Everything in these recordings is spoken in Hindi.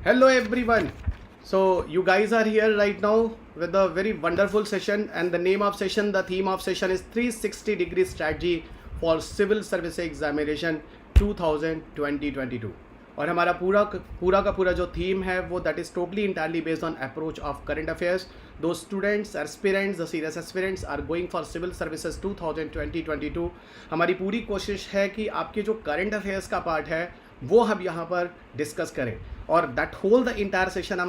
Hello everyone. So you guys are here right now with a very wonderful session, and the name of session, the theme of session is 360-degree strategy for civil service examination 2020-22. और हमारा पूरा का पूरा जो थीम है वो that is totally entirely based on approach of current affairs. दो students aspirants the serious aspirants are going for civil services 2020-22. हमारी पूरी कोशिश है कि आपके जो करंट अफेयर्स का पार्ट है वो हम यहाँ पर डिस्कस करें. और that whole the entire session I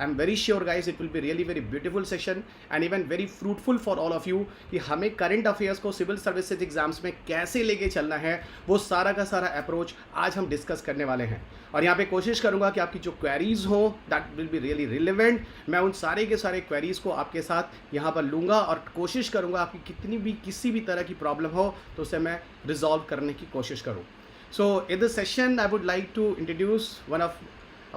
am very sure guys it will be really very beautiful session and even very fruitful for all of you कि हमें करंट अफेयर्स को सिविल सर्विसेज एग्जाम्स में कैसे लेके चलना है, वो सारा का सारा अप्रोच आज हम डिस्कस करने वाले हैं. और यहाँ पे कोशिश करूँगा कि आपकी जो क्वेरीज हो that will be really relevant. मैं उन सारे के सारे क्वेरीज को आपके साथ यहाँ पर लूँगा और कोशिश करूँगा आपकी कितनी भी किसी भी तरह की प्रॉब्लम हो तो उसे मैं रिजॉल्व करने की कोशिश करूँ. So in this session, I would like to introduce one of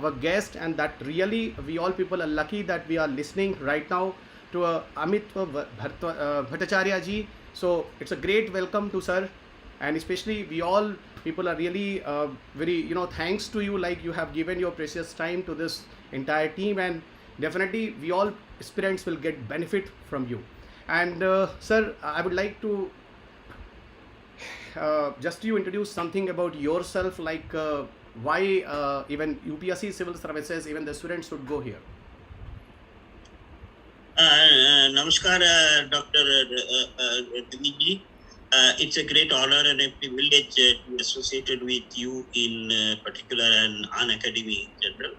our guests, and that really we all people are lucky that we are listening right now to Amitava Bhattacharya ji. So it's a great welcome to sir, and especially we all people are really very thanks to you, like you have given your precious time to this entire team, and definitely we all aspirants will get benefit from you. And sir, I would like to just you introduce something about yourself, like why even UPSC civil services, even the students should go here. Namaskar, Dr. Diviji. It's a great honor and a privilege to be associated with you in particular and Unacademy in general.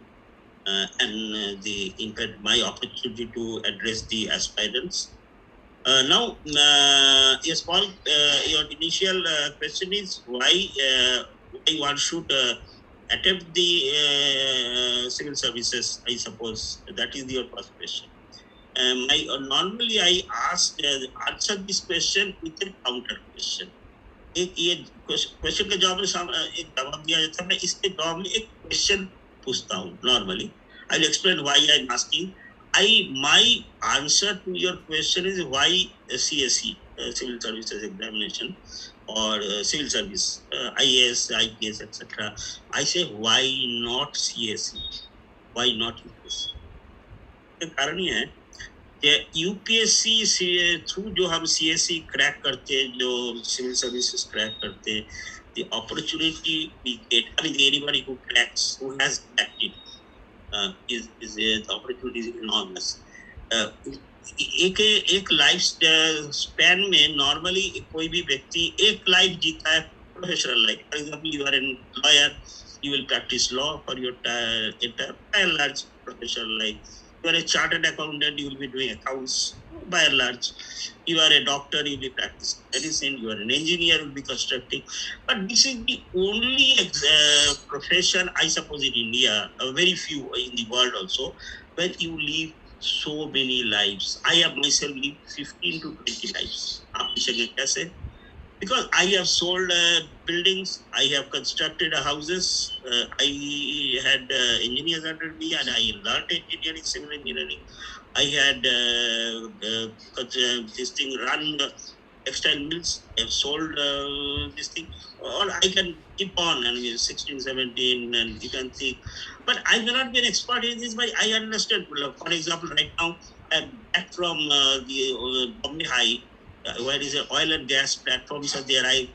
In fact, my opportunity to address the aspirants. Now, yes, Paul, your initial question is why one should attempt the civil services, I suppose. That is your first question. Normally, I answer this question with a counter question. ये क्वेश्चन का जवाब एक जवाब दिया जाता है. मैं इसके जवाब में एक क्वेश्चन पूछता हूँ. Normally, I will explain why I am asking. My answer to your question is why CSE, Civil Services Examination, or Civil Service, IAS, IPS, etc. I say why not CSE? Why not UPSC? तो कारण ये है कि UPSC थ्रू जो हम CSE क्रैक करते हैं, जो Civil Services क्रैक करते हैं, the opportunity we get, I mean anybody who cracks, who has cracked it, the opportunity is enormous. एक लाइफ स्पैन में नॉर्मली कोई भी व्यक्ति एक लाइफ जीता है professional life. For example, you are an lawyer, you will practice law for your entire by and large professional life. You are a chartered accountant, you will be doing accounts by and large. You are a doctor, you will be practicing medicine. You are an engineer, you will be constructing. But this is the only profession, I suppose, in India, very few in the world also, where you live so many lives. I have myself lived 15 to 20 lives. आप पूछेंगे कैसे? Because I have sold buildings, I have constructed houses, I had engineers under me, and I learned engineering, civil engineering. I had this thing run textile mills. I have sold this thing. Or I can keep on, and 16, 17, and you can think. But I may not be an expert in this, but I understand. For example, right now, I'm back from the Bombay High, where is an oil and gas platforms are there. I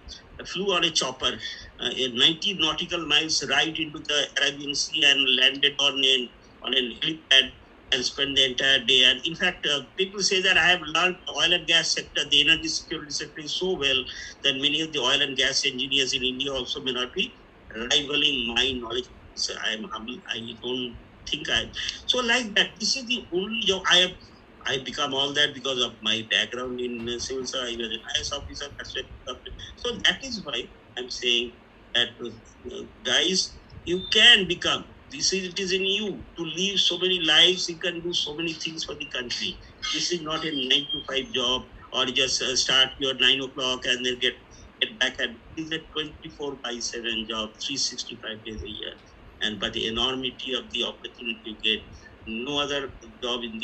flew on a chopper, 90 nautical miles right into the Arabian Sea, and landed on a helipad and spent the entire day. And in fact, people say that I have learned oil and gas sector, the energy security sector is so well that many of the oil and gas engineers in India also may not be rivaling my knowledge. So I am humble. I don't think I am. So like that, this is the only job I become all that because of my background in civil service. I was an IS officer. So that is why I'm saying that guys, you can become. It is in you to live so many lives. You can do so many things for the country. This is not a 9 to 5 job, or just start your 9 o'clock and then get back. And it is a 24/7 job, 365 days a year. And by the enormity of the opportunity you get, no other job in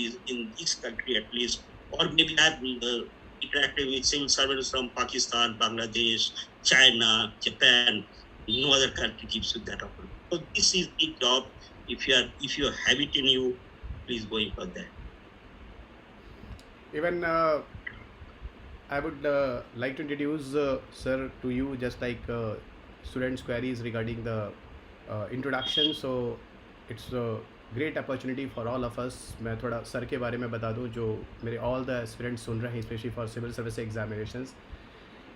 this country at least, or maybe I've interacted with civil servants from Pakistan, Bangladesh, China, Japan. No other country gives you that opportunity. So this is the job if you have it in you, please go in for that. Even I would like to introduce, sir, to you just like students' queries regarding the introduction. So it's a great opportunity for all of us. मैं थोड़ा सर के बारे में बता दूं जो मेरे all the aspirants सुन रहे हैं, especially for civil service examinations.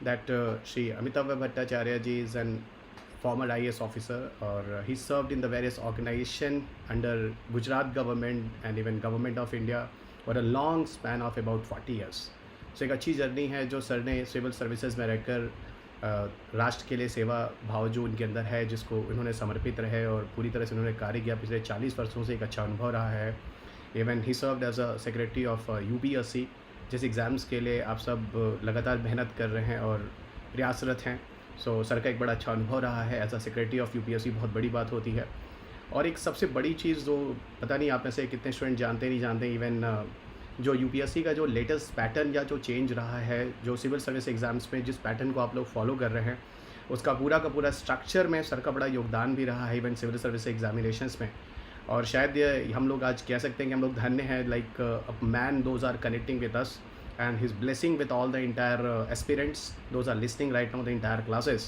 That Shri Amitava Bhattacharya ji is an former IAS officer, or he served in the various organization under Gujarat government and even government of India for a long span of about 40 years. So एक अच्छी जर्नी है जो सर ने सिविल सर्विसेज में रहकर राष्ट्र के लिए सेवा भाव जो उनके अंदर है, जिसको उन्होंने समर्पित रहे और पूरी तरह से उन्होंने कार्य किया पिछले 40 वर्षों से, एक अच्छा अनुभव रहा है. Even he served as a secretary of UPSC, जिस एग्ज़ाम्स के लिए आप सब लगातार मेहनत कर रहे हैं और प्रयासरत हैं. सो सर का एक बड़ा अच्छा अनुभव रहा है as a secretary of UPSC, बहुत बड़ी बात होती है. और एक सबसे बड़ी चीज़ जो पता नहीं आप में से कितने स्टूडेंट जानते नहीं जानते, इवन जो UPSC का जो लेटेस्ट पैटर्न या जो चेंज रहा है, जो सिविल सर्विस एग्ज़ाम्स में जिस पैटर्न को आप लोग फॉलो कर रहे हैं, उसका पूरा का पूरा स्ट्रक्चर में सर का बड़ा योगदान भी रहा है इवन सिविल सर्विस एग्जामिनेशंस में. और शायद ये हम लोग आज कह सकते हैं कि हम लोग धन्य हैं, like a man those are connecting with us and his blessing with all the entire aspirants, those are listening right now, the entire classes.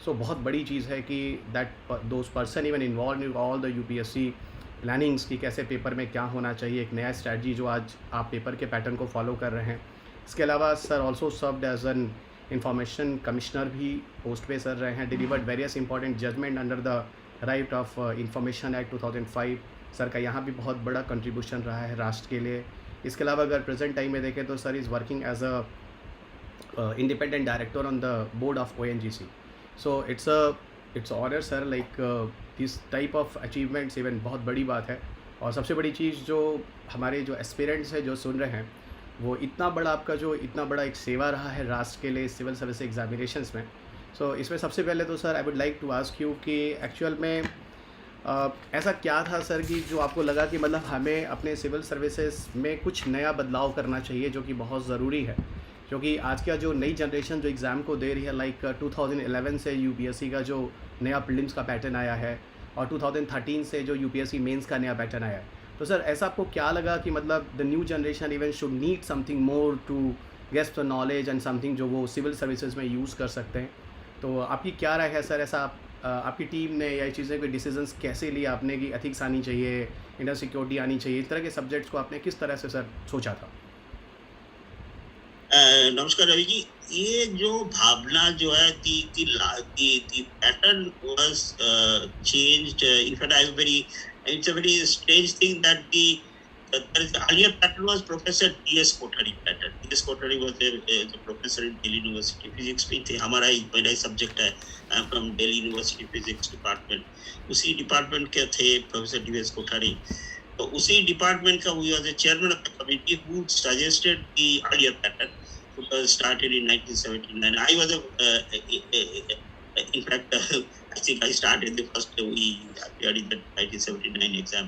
So बहुत बड़ी चीज़ है कि that those person even involved in all the UPSC plannings कि कैसे पेपर में क्या होना चाहिए, एक नया स्ट्रैटी जो आज आप पेपर के पैटर्न को फॉलो कर रहे हैं. इसके अलावा sir also served as an information commissioner भी पोस्ट पे सर रहे हैं, delivered various important judgement under the right of information act 2005. Sir का यहाँ भी बहुत बड़ा कंट्रीब्यूशन रहा है राष्ट्र के लिए. इसके अलावा अगर प्रेजेंट टाइम में देखें तो sir is working as a independent director on the board of ONGC. So it's honour sir, like this type of achievements even बहुत बड़ी बात है. और सबसे बड़ी चीज़ जो हमारे जो एस्पिरेंट्स हैं जो सुन रहे हैं, वो इतना बड़ा आपका जो इतना बड़ा एक सेवा रहा है राष्ट्र के लिए सिविल सर्विस एग्जामिनेशंस में. सो इसमें सबसे पहले तो sir I would like to ask you कि एक्चुअल में ऐसा क्या था सर कि जो आपको लगा कि मतलब हमें अपने सिविल सर्विसेज में कुछ नया बदलाव करना चाहिए, जो कि बहुत ज़रूरी है, क्योंकि आज का जो नई जनरेशन जो एग्ज़ाम को दे रही है, लाइक 2011 से UPSC का जो नया प्रीलिम्स का पैटर्न आया है और 2013 से जो UPSC मेंस का नया पैटर्न आया है. तो सर ऐसा आपको क्या लगा कि मतलब the new generation even should need something more to get the knowledge and something जो वो सिविल सर्विसेज में यूज़ कर सकते हैं. तो आपकी क्या राय है सर, ऐसा आपकी टीम ने या चीज़ें कोई डिसीजंस कैसे लिए आपने कि एथिक्स आनी चाहिए, इंटर सिक्योरिटी आनी चाहिए, इस तरह के सब्जेक्ट्स को आपने किस तरह से सर सोचा था? नमस्कार रवि जी. ये जो भावना जो है the pattern was changed. In fact, it's a very strange thing that the earlier pattern was Professor D.S. Kothari pattern. D.S. Kothari was the professor in Delhi University physics में थे. हमारा पहला सब्जेक्ट है, I am from Delhi University physics department. उसी डिपार्टमेंट के थे प्रोफेसर D.S. Kothari. तो उसी डिपार्टमेंट का we was the chairman of the committee who suggested the earlier pattern. It was started in 1979. I was in fact I think I started the first we appeared in the 1979 exam.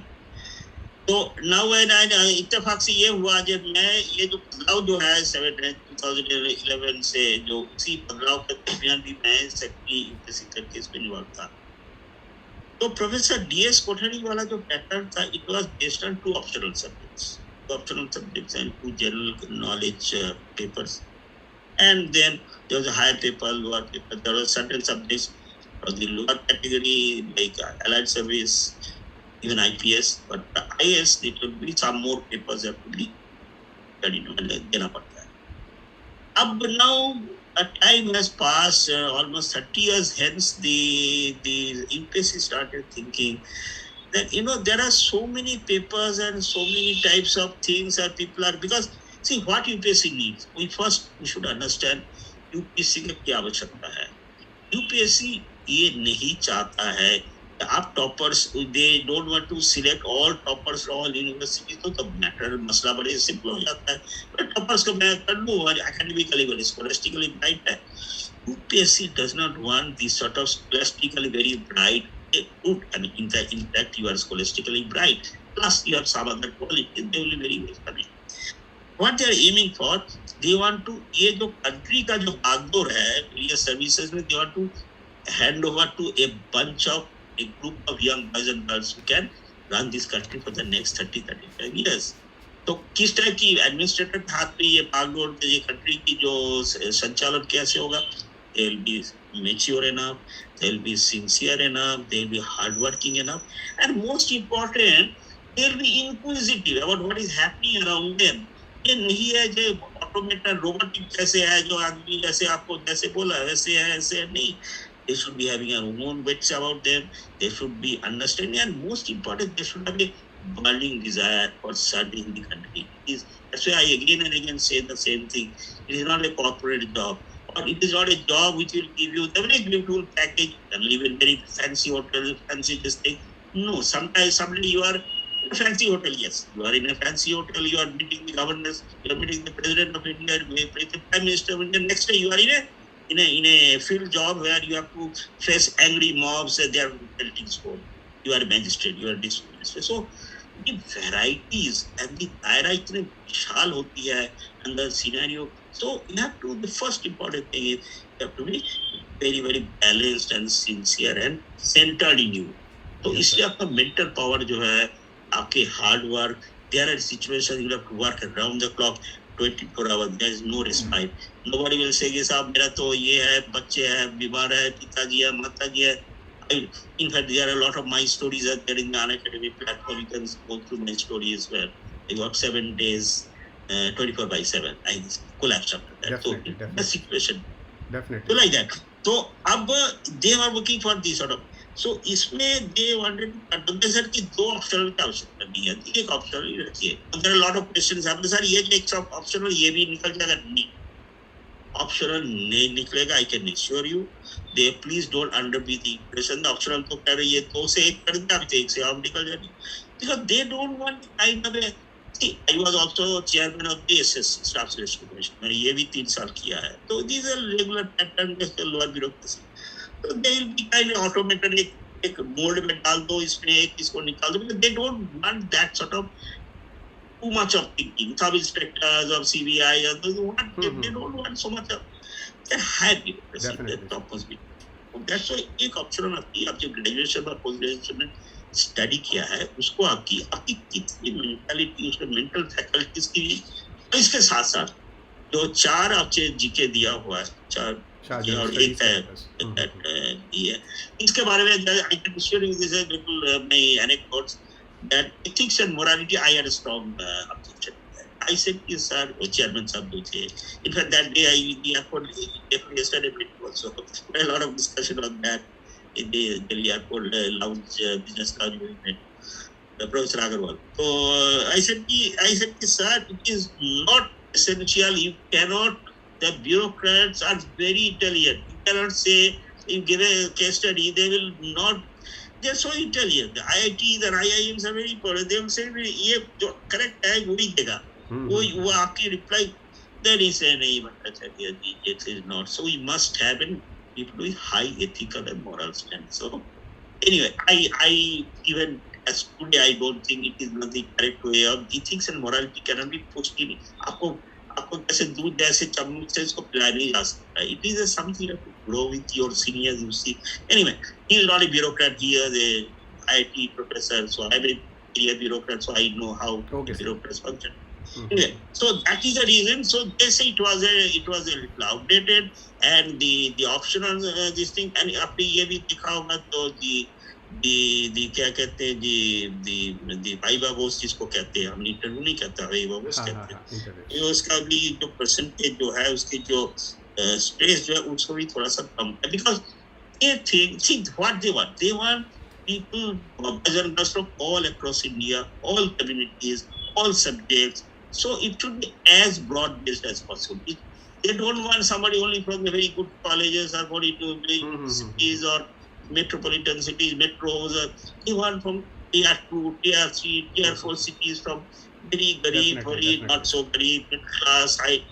तो नाउ इत्तेफाक से ये हुआ जब मैं ये जो बदलाव जो है 2011 से जो उसी बदलाव के दरमियान भी मैं सेक्रेटरी UPSC करके इसमें इन्वॉल्व था. तो प्रोफेसर D.S. कोठारी वाला जो पैटर्न था, it was based on two optional subjects and two general knowledge papers, and then there was a higher paper, lower paper. There were certain subjects for the lower category like allied service, even IPS, but the IAS it will be some more papers have to be studied and देना पड़ता है. अब now a time has passed, almost 30 years hence, the UPSC started thinking that there are so many papers and so many types of things that people are, because see what UPSC needs, we should understand UPSC की क्या आवश्यकता है. UPSC ये नहीं चाहता है आप toppers, they don't want to select all toppers from all university. तो मैटर मसला बड़े सिंपल हो जाता है. बट टॉपर्स को मैं कर लूँ और एकेडमिकली वेरी स्कॉलस्टिकली ब्राइट है. UPSC does not want this sort of scholastically very bright good. I mean, in fact, you are scholastically bright. Plus, you have some other quality. They will be very welcoming. What they are aiming for, they want to, ये जो country का जो भागदौड़ है, ये services में, they want to hand over to a group of young boys and girls who can run this country for the next 30-35 years. तो किस टाइप की एडमिनिस्ट्रेटर के हाथ में ये भागदौड़ ये कंट्री की जो संचालन कैसे होगा? They will be mature enough, they will be sincere enough, they will be hardworking enough, and most important, they will be inquisitive about what is happening around them. ये नहीं है जो ऑटोमेटेड रोबोटिक जैसे है, जो आदमी जैसे आपको जैसे बोला वैसे है, ऐसे है नहीं. They should be having their own wits about them. They should be understanding, and most important, they should have a burning desire for serving the country. That's why I again and again say the same thing. It is not a corporate job, or it is not a job which will give you the very beautiful package and live in very fancy hotel, fancy this thing. No, sometimes suddenly you are in a fancy hotel. Yes, you are in a fancy hotel. You are meeting the governors. You are meeting the president of India, the prime minister of India. Next day you are in a field job where you have to face angry mobs and they are pelting stone. You are a magistrate. You are a district magistrate. So the varieties and the दायरा इतने विशाल होती है and the scenario. So you have to, the first important thing is you have to be very very balanced and sincere and centered in you. तो इसलिए आपका mental power जो है, आपके hard work, there are situations you have to work around the clock 24 hours. There is no respite. Nobody will say कि साहब मेरा तो ये है, बच्चे हैं, बीमार है, पिताजी है, माताजी है. In fact, there are a lot of my stories are there in the Unacademy platform. You can go through my stories where I work 7 days, 24/7. I collapsed after that. Definitely, so the situation. Definitely. So like that. तो अब they were working for this sort of. So इसमें they wanted to सर कि 2 ऑप्शनल की आवश्यकता नहीं है, एक ऑप्शनल ही रखिए. There are a lot of questions. आपने सर ये एक ऑप्शनल ये भी निकल जाएगा, नहीं. Optional नहीं निकलेगा. I can assure you. They please don't underbid the impression. The optional तो कह रहे ये 2 से 1 कर देते, आप 1 से आप निकल जाएंगे. Because they don't want kind of a. See, I was also chairman of the SSC Staff Selection Commission. मैंने ये भी 3 साल किया है. So these are regular pattern के lower bureaucracy. So they will be kind of automated. एक मोल्ड में डाल दो, इसमें एक इसको निकाल दो. Because they don't want that sort of too much of thinking. Sub inspectors of CBI, they don't want so much of. They're high bureaucracy. They're top must be. That's why एक ऑप्शन आपकी, आप जब ग्रेजुएशन और पोस्ट ग्रेजुएशन में स्टडी किया है, उसको आपकी कितनी मेंटालिटी, उसमें मेंटल फैकल्टीज की, और इसके साथ साथ जो 4 आपसे जीके दिया हुआ है, 4 और एक है ये, इसके बारे में I can share you this little my anecdotes that ethics and morality I had a strong objection. I said कि sir chairman साहब जो थे, in fact that day I yesterday also a lot of discussion on that in the Delhi airport lounge business lounge we met Professor Agarwal. So I said कि sir, it is not essential. You cannot. The bureaucrats are very intelligent. You cannot say, you give a case study, they will not. They are so intelligent. The IITs and IIMs are very important. They will say, ये जो correct है वही देगा. वो आपकी reply. Then he said, नहीं Bhattacharya ji, it is not. So we must have people with high ethical and moral standards. So anyway, I even as today I don't think it is not the correct way of ethics and morality cannot be pushed in. आपको जैसे दूध जैसे चम्मच से इसको पिलाया नहीं जा सकता. It is something you have to grow with your seniors. You see. Anyway, he is not a bureaucrat. He is a IIT professor. So I'm a bureaucrat. So I know how bureaucrats function. Anyway, so that is the reason. So they say it was a little outdated, and the optional this thing. And आपने ये भी देखा होगा तो the क्या कहते हैं the वाइवा गोस जिसको कहते हैं, हम इंटरव्यू नहीं कहते, वाइवा गोस कहते हैं. ये उसका भी जो परसेंटेज जो है, उसकी जो स्पेस जो है, उसको भी थोड़ा सा कम है. Because they think, see what they want people from all across India, all communities, all subjects. So it should be as broad based as possible. They don't want somebody only from the very good colleges or very good cities or metropolitan cities, metros. They want from tier 2, tier 3, tier 4 cities, from very garib, very not so garib, middle class, high,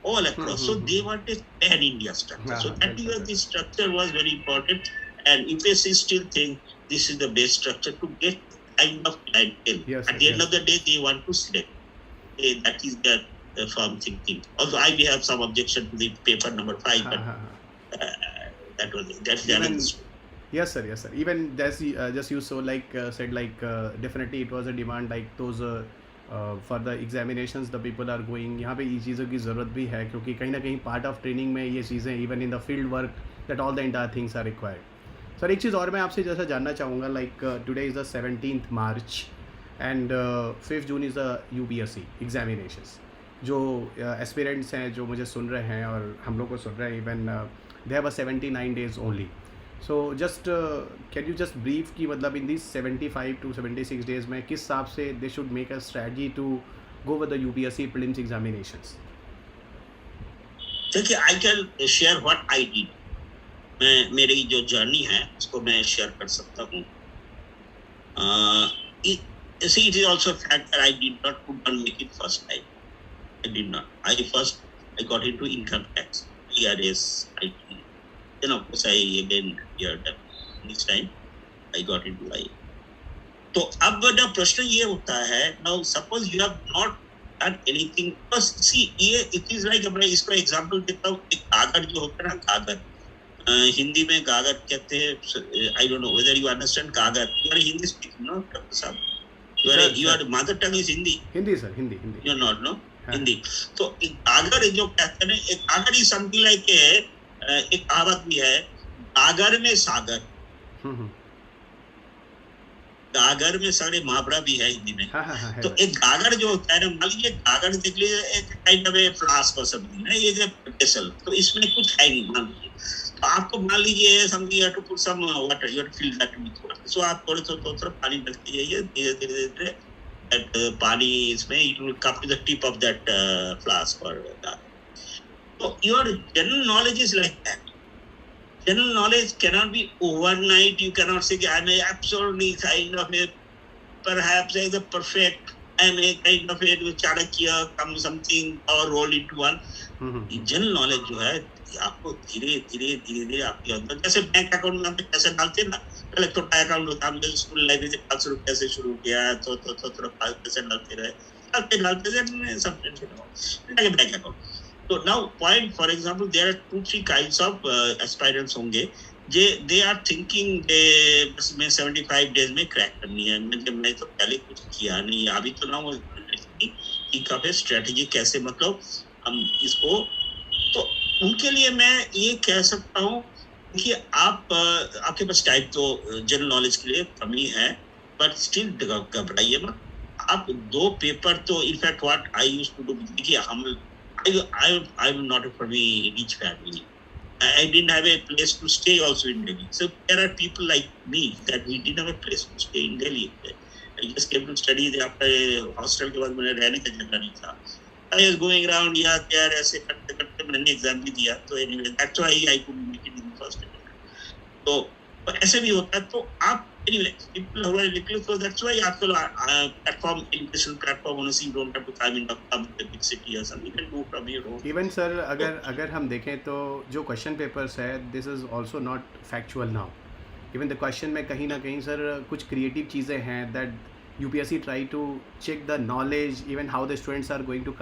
all across. So they want a pan India structure. So that is why this structure was very important, and UPSC still think this is the best structure to get kind of clientele. At the end of the day, they want to select. That is their firm thinking. Also, I may have some objection to the paper number 5, but that was it. That's the other story. Yes, sir. Yes, sir. Even just you so like said like definitely it was a demand like those for the examinations the people are going यहाँ पे ये चीज़ों की ज़रूरत भी है क्योंकि कहीं ना कहीं पार्ट ऑफ ट्रेनिंग में ये चीज़ें even in the field work that all the entire things are required. Sir एक चीज़ और मैं आपसे जैसा जानना चाहूँगा like today is the 17th March and 5th June is the UPSC examinations. जो एस्पिरेंट्स हैं जो मुझे सुन रहे हैं और हम लोग को सुन रहे हैं even they have a 79 days only. So just can you just brief कि मतलब in these 75 to 76 days में किस हिसाब से they should make a strategy to go with the UPSC prelims examinations? देखिए, I can share what I did. मैं मेरी जो जर्नी है उसको मैं शेयर कर सकता हूँ. See, it is also a fact that I did not put on make it first time. I did not. I got into income tax, ERS, IT. Then of course I again heard that this time I got into I. तो अब ना प्रश्न ये होता है, now suppose you have not done anything. First see, ये it is like मैं इसको एग्जांपल देता हूँ. एक गागर जो होता है ना, गागर हिंदी में गागर कहते हैं. I don't know whether you understand गागर. You are Hindi speaking, no, Dr. Saab? Your mother tongue is Hindi. Hindi sir, Hindi. You are not, no? Hindi. तो एक गागर जो कहते हैं, एक गागर is something like एक कहावत भी है, गागर में सागर. गागर में सागर मुहावरा भी है हिंदी में. तो एक गागर जो होता है ना, मान लीजिए गागर देख लीजिए, एक काइंड ऑफ ए फ्लास्क और समथिंग है, ये जो वेसल, तो इसमें कुछ है नहीं. मान लीजिए तो आपको मान लीजिए something, you have to put some water, you have to fill that with water. So आप थोड़ा पानी डालते जाइए, धीरे धीरे दैट पानी इसमें it will come to the tip of that flask और गागर. So your general knowledge is like that. General knowledge cannot be overnight. You cannot say I'm absolutely kind of a perhaps as a perfect. I'm a kind of a Chanakya, come something or roll into one. General knowledge जो है आपको धीरे धीरे आपके अंदर, जैसे बैंक अकाउंट में हम पैसे डालते हैं ना, पहले छोटा अकाउंट होता है, हमने स्कूल लाइब्रेरी से 500 रुपए से शुरू किया, तो थोड़ा 5% डालते रहे सब bank account. So now point, for example, there are 2-3 kinds of aspirants होंगे जे they are thinking बस मैं 75 days में क्रैक करनी है. मैं तो पहले कुछ किया नहीं, अभी तो ना वो कि काफी स्ट्रेटेजी कैसे मतलब हम इसको. तो उनके लिए मैं ये कह सकता हूँ कि आप आपके पास टाइम तो जनरल नॉलेज के लिए कमी है, बट स्टिल घबराइए मत. आप 2 पेपर तो in fact what I used to do, देखिए हम I'm not from a rich family. I didn't have a place to stay also in Delhi. So there are people like me that we didn't have a place to stay in Delhi. I just came to study there after hostel के बाद मैंने रहने का जगह नहीं था. I was going around यहाँ there ऐसे करते मैंने एग्जाम भी दिया. तो anyway that's why I could make it in the first attempt. तो ऐसे भी होता है. तो आप anyway people who are little, so that's why आजकल platform, education platform होने से you don't have to come in a big city or something. You can do from your home. Even sir अगर हम देखें तो जो क्वेश्चन पेपर्स है this is also not factual now. Even the question में कहीं ना कहीं सर कुछ क्रिएटिव चीज़ें हैं that UPSC try to check the knowledge, even how the students are going to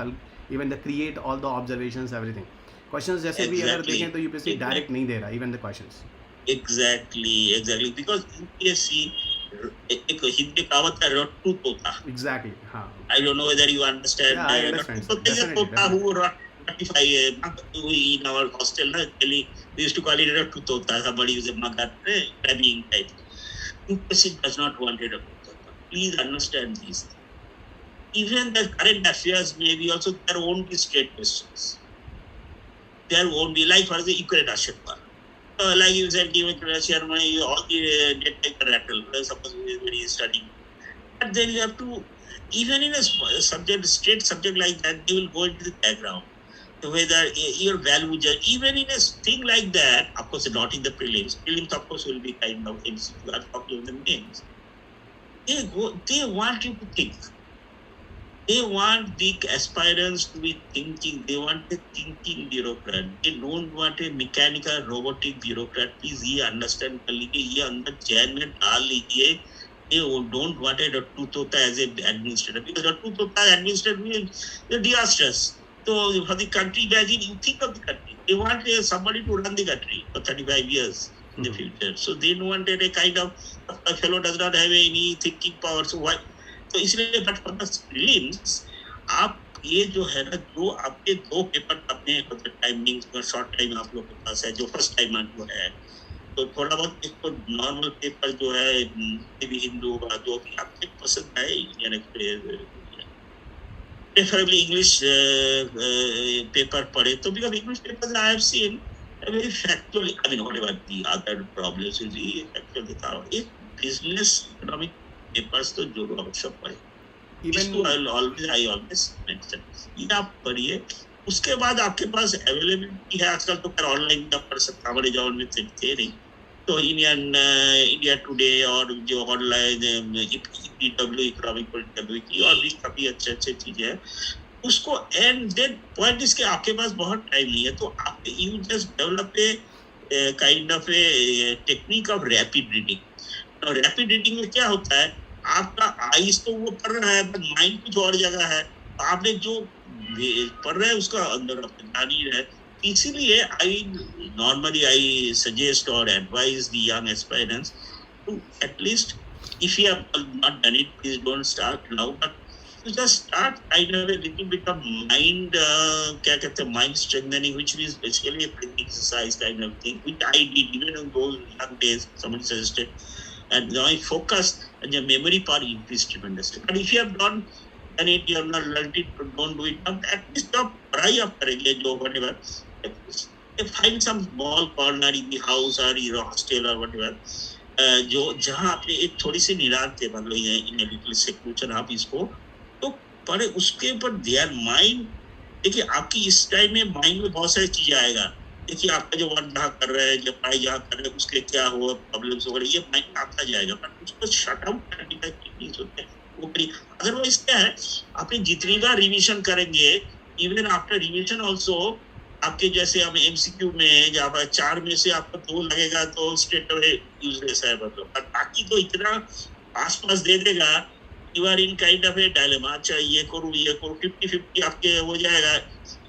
even the create all the observations everything. Questions जैसे भी अगर देखें तो UPSC डायरेक्ट नहीं दे रहा even the questions. Exactly because UPSC एक हिंदी कहावत है, रट्टू तोता. Exactly, हाँ. I don't know whether you understand. Yeah, I understand. तोता who ratify in our hostel na Delhi, we used to call it रट्टू तोता. Somebody use a magar crabbing type. UPSC does not want it रट्टू तोता. Please understand this. Even the current affairs may be also there won't be straight questions. There won't be like for the equal Ashokar. Like you said, given share money, all the debt taker rattle. Suppose when he is studying, but then you have to, even in a subject, straight subject like that, they will go into the background. So whether your value judge, even in a thing like that, of course, not in the prelims. Prelims, of course, will be kind of MCQ. I'm talking of the names. They want you to think. They want the aspirants to be thinking. They want a thinking bureaucrat. They don't want a mechanical, robotic bureaucrat. Please ये understand कर लीजिए, ये अंदर चैन में डाल लीजिए. They don't want a रट्टू तोता as a administrator, because रट्टू तोता administrator means disastrous. So for the country, imagine you think of the country. They want somebody to run the country for 35 years. in the future. So they wanted a kind of a fellow does not have any thinking power. So why? तो इसलिए but for the prelims आप ये जो है ना जो आपके 2 पेपर अपने टाइमिंग शॉर्ट टाइम आप लोग के पास है जो फर्स्ट टाइम जो है तो थोड़ा बहुत इसको नॉर्मल पेपर जो है भी हिंदू होगा जो भी आपके पसंद है इंडियन प्रेफरेबली इंग्लिश पेपर पढ़े तो because English paper I have seen very factual, I mean, whatever the other problems is, factual दिखा एक business economic papers तो जो आवश्यक पड़े इसको I always mention ये आप पढ़िए उसके बाद आपके पास अवेलेबिलिटी है आजकल तो फिर ऑनलाइन का पढ़ सकता हमारे जवान में थे नहीं तो इंडिया टुडे और जो ऑनलाइन EPW इकोनॉमिक पॉलिटिकल और भी काफी अच्छे चीजें हैं उसको एंड देन पॉइंट इसके आपके पास बहुत टाइम नहीं है तो आप you just develop a kind of a technique of rapid reading और रैपिड रीडिंग में क्या होता है आपका आईज तो वो पढ़ रहा है बट माइंड कुछ और जगह है तो आपने जो पढ़ रहा है उसका अंदर ध्यान ही है इसीलिए आई सजेस्ट और advise the young aspirants to at least if you have not done it please don't start now but to just start kind of a little bit of mind क्या कहते हैं mind strengthening which is basically a breathing exercise kind of thing which I did even in those young days somebody suggested and now I focus and your memory power increased tremendously but if you have not done it you have not learned it don't do it at least आप पढ़ाई आप करेंगे जो whatever find some small corner in the house or your hostel or whatever जो जहाँ आपने एक थोड़ी सी निरांत टेबल ली है in a little seclusion आप इसको पढ़े उसके ऊपर ध्यान माइंड देखिए आपकी इस टाइम में माइंड में बहुत सारी चीजें आएगा देखिए आपका जो वर्क जहाँ कर रहे हैं जब पढ़ाई जहाँ कर रहे हैं उसके क्या हुआ प्रॉब्लम्स वगैरह ये माइंड आता जाएगा पर उसको शट आउट करने का टेक्निक्स होते हैं वो करिए अदरवाइज क्या है आपने जितनी बार रिवीजन करेंगे इवन आफ्टर रिवीजन ऑल्सो आपके जैसे हम एमसीक्यू में जहाँ पर 4 में से आपको 2 लगेगा तो स्ट्रेट अवे यूजलेस है मतलब बाकी तो इतना आसपास दे देगा you are in kind of a dilemma अच्छा ये करूँ 50-50 आपके हो जाएगा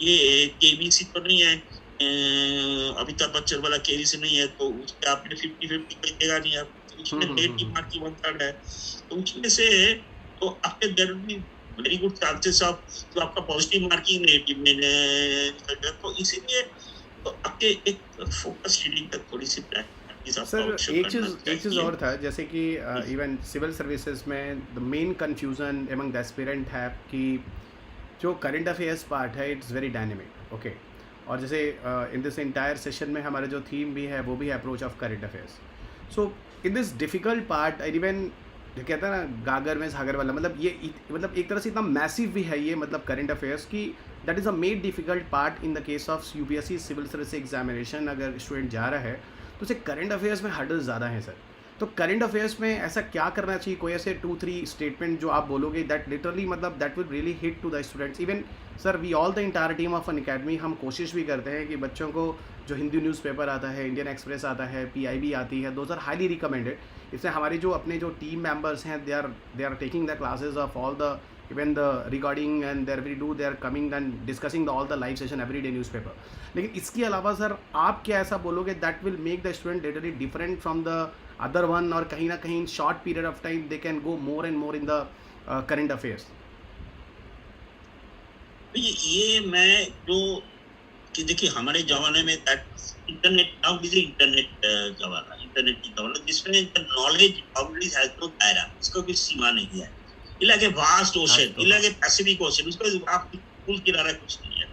ये केबीसी तो नहीं है अमिताभ बच्चन वाला केबीसी नहीं है तो उसके आपने 50-50 कहिएगा नहीं आप उसमें 80 मार्क की 1/3 है तो उसमें से तो आपके there will be very good chances of जो आपका पॉजिटिव मार्किंग नेगेटिव में तो इसीलिए तो आपके एक फोकस रीडिंग तक थोड़ी सी सर एक चीज़ और था जैसे कि इवन सिविल सर्विसेज में the main confusion among the aspirant है कि जो करंट अफेयर्स पार्ट है इट्स वेरी डायनेमिक ओके और जैसे इन दिस इंटायर सेशन में हमारा जो थीम भी है वो भी है approach of current affairs so in this difficult part even जो कहता है ना गागर में सागर वाला मतलब ये मतलब एक तरह से इतना मैसिव भी है ये मतलब करंट अफेयर्स की that is a made difficult part in the case of UPSC civil service examination अगर स्टूडेंट जा रहा है तो उसे करंट अफेयर्स में हर्डल्स ज़्यादा हैं सर तो करंट अफेयर्स में ऐसा क्या करना चाहिए कोई ऐसे 2-3 स्टेटमेंट जो आप बोलोगे दैट लिटरली मतलब that will really hit to the students even sir we all the entire team of Unacademy हम कोशिश भी करते हैं कि बच्चों को जो हिंदी न्यूज़पेपर आता है इंडियन एक्सप्रेस आता है PIB आती है दोज आर हाईली रिकमेंडेड इससे हमारे जो अपने जो टीम मेंबर्स हैं they are taking the classes of all the even the recording and there we do they are coming and discussing all the live session every day newspaper लेकिन इसके अलावा सर आप क्या ऐसा बोलोगे that will make the student literally different from the other one और कहीं ना कहीं short period of time they can go more and more in the current affairs ये मैं जो कि देखिए हमारे जमाने में इंटरनेट नाउ इज इंटरनेट जमाना इंटरनेट की जमाना जिसमें नॉलेज बाउंड्रीज हैज नो दायरा इसका कोई सीमा नहीं है like a vast ocean, like a Pacific Ocean, उसका आप पुल किनारा कुछ नहीं है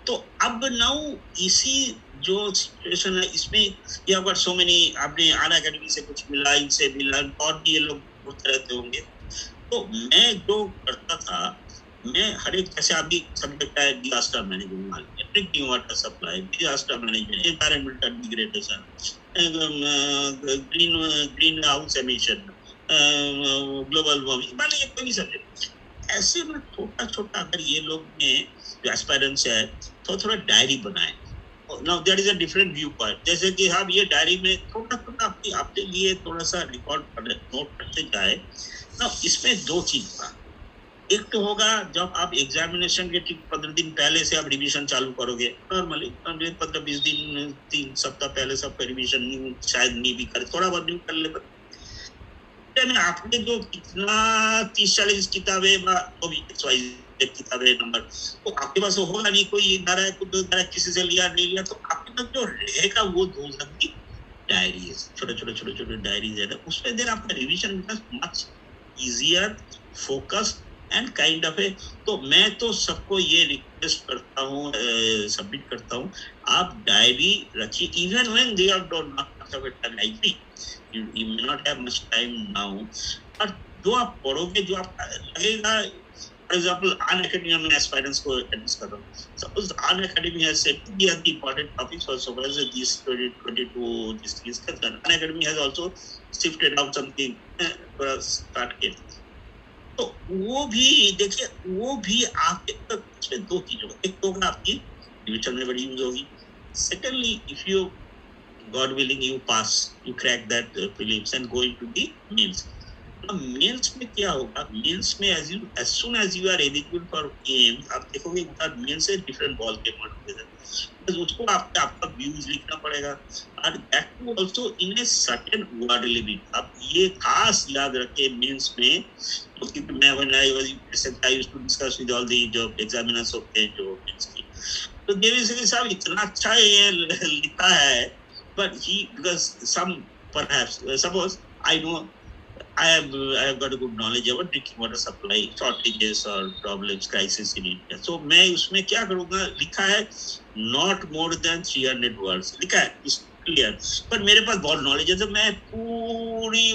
तो अब नाउ इसी जो सिचुएशन है इसमें ये अगर सो मेनी आपने अनअकैडमी से कुछ मिला इनसे मिला और भी ये लोग होते रहते होंगे तो मैं जो करता था मैं हर एक जैसे अभी सब्जेक्ट है disaster management drinking water supply disaster management environmental degradation green house emission global warming मान लीजिए कोई भी सब्जेक्ट ऐसे में छोटा छोटा अगर ये लोग में जो एस्पायरेंट्स है तो थोड़ा डायरी बनाए now there is a different view point जैसे कि हम ये डायरी में छोटा छोटा आपके लिए थोड़ा सा रिकॉर्ड नोट करते जाए ना इसमें 2 चीज था एक तो होगा जब आप एग्जामिनेशन के ठीक 15 दिन पहले से आप रिवीजन चालू करोगे, नॉर्मली 15-20 दिन 3 सप्ताह पहले सब रिवीजन न्यू शायद नहीं भी करे, थोड़ा बहुत न्यू कर ले, में आपने जो कितना 30-40 किताबें तो भी किताबें नंबर तो आपके पास होगा नहीं, कोई धारा कुछ धारा किसी से लिया नहीं लिया, तो आपके पास जो रहेगा वो 2 की डायरीज, छोटे डायरीज है ना, उसमें देर आपका revision much easier, focus and kind of a. तो मैं तो सबको ये रिक्वेस्ट करता हूँ, सबमिट करता हूँ, आप डायरी रखिए, even when they are don't not of it like me, you may not have much time now, और जो आप पढ़ोगे, जो आपका लगेगा, फॉर एग्जांपल अनअकैडमी में एस्पायरेंट्स को एडमिस कर रहा हूँ, suppose Unacademy has said the important topics for suppose this 2022 this is Unacademy has also shifted out something for start के, तो वो भी देखिए, वो भी आपके उसमें 2 चीजों, एक तो आपकी रिवीजन में बड़ी यूज होगी, secondly if you God willing you pass, you crack that prelims and go into the mains. Now mains में क्या होगा, mains में as soon as you are eligible for aims, आप देखोगे mains से different ball game होगा, बस उसको आपका views लिखना पड़ेगा, और that too also in a certain word limit. आप ये खास याद रखें mains में, क्योंकि मैं when I used to discuss with all the जो examiners होते हैं जो mains की, तो देवी सिंह साहब इतना अच्छा ये लिखा है, but he, because some perhaps suppose I know I have got a good knowledge about drinking water supply shortages or problems crisis in India, so मैं उसमें क्या करूँगा, लिखा है not more than 300 words लिखा है, is clear, पर मेरे पास बहुत knowledge है, तो मैं पूरी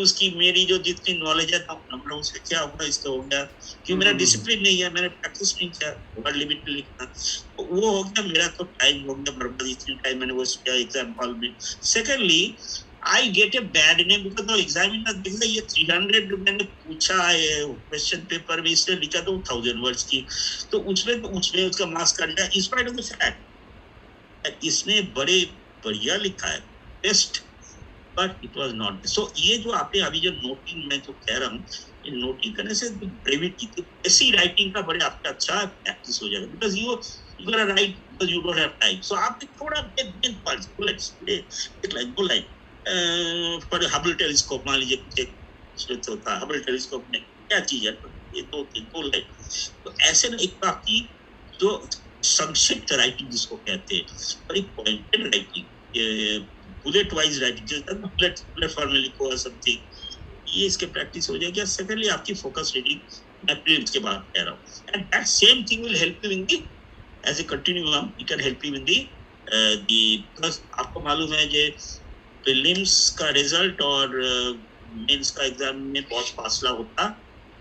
उसकी मेरी जो जितनी नॉलेज है नंबर उससे क्या होगा, इसका हो गया, क्योंकि मेरा डिसिप्लिन नहीं है, मैंने प्रैक्टिस नहीं किया, वर्ड लिमिट लिखना, वो हो गया, मेरा तो टाइम हो गया बर्बाद, इतनी टाइम मैंने वो किया एग्जाम हॉल में। Secondly I get a bad name, because the examiner देख ले, ये 300 मैंने पूछा है क्वेश्चन पेपर में, इसने लिखा तो 1000 वर्ड्स की, तो उसमें उसका मार्क्स काट दिया, इंस्पाइट ऑफ द फैक्ट इसने बड़े बढ़िया लिखा है, best, but it was not. So ये जो आपने अभी जो नोटिंग मैं जो कह रहा हूँ, ये नोटिंग करने से ब्रेविटी, ऐसी राइटिंग का बड़े आपका अच्छा प्रैक्टिस हो जाएगा, because you gonna write because you don't have time, so आप थोड़ा मेन पॉइंट्स एक लाइन 2 लाइन पर हबल टेलीस्कोप मान लीजिए कुछ एक होता है, हबल टेलीस्कोप में क्या चीज है, ये 2 लाइन, तो ऐसे ना एक आपकी जो संक्षिप्त राइटिंग जिसको कहते हैं, और एक pointed writing, bullet wise writing, bullet form में लिखो और समथिंग, ये इसके प्रैक्टिस हो जाएगी। सेकेंडली आपकी फोकस रीडिंग मैं प्रीलिम्स के बाद कह रहा हूँ, and that same thing will help you in the as a continuum, it can help you in the plus आपको मालूम है जे प्रीलिम्स का रिजल्ट और मेंस का एग्जाम में बहुत फासला होता,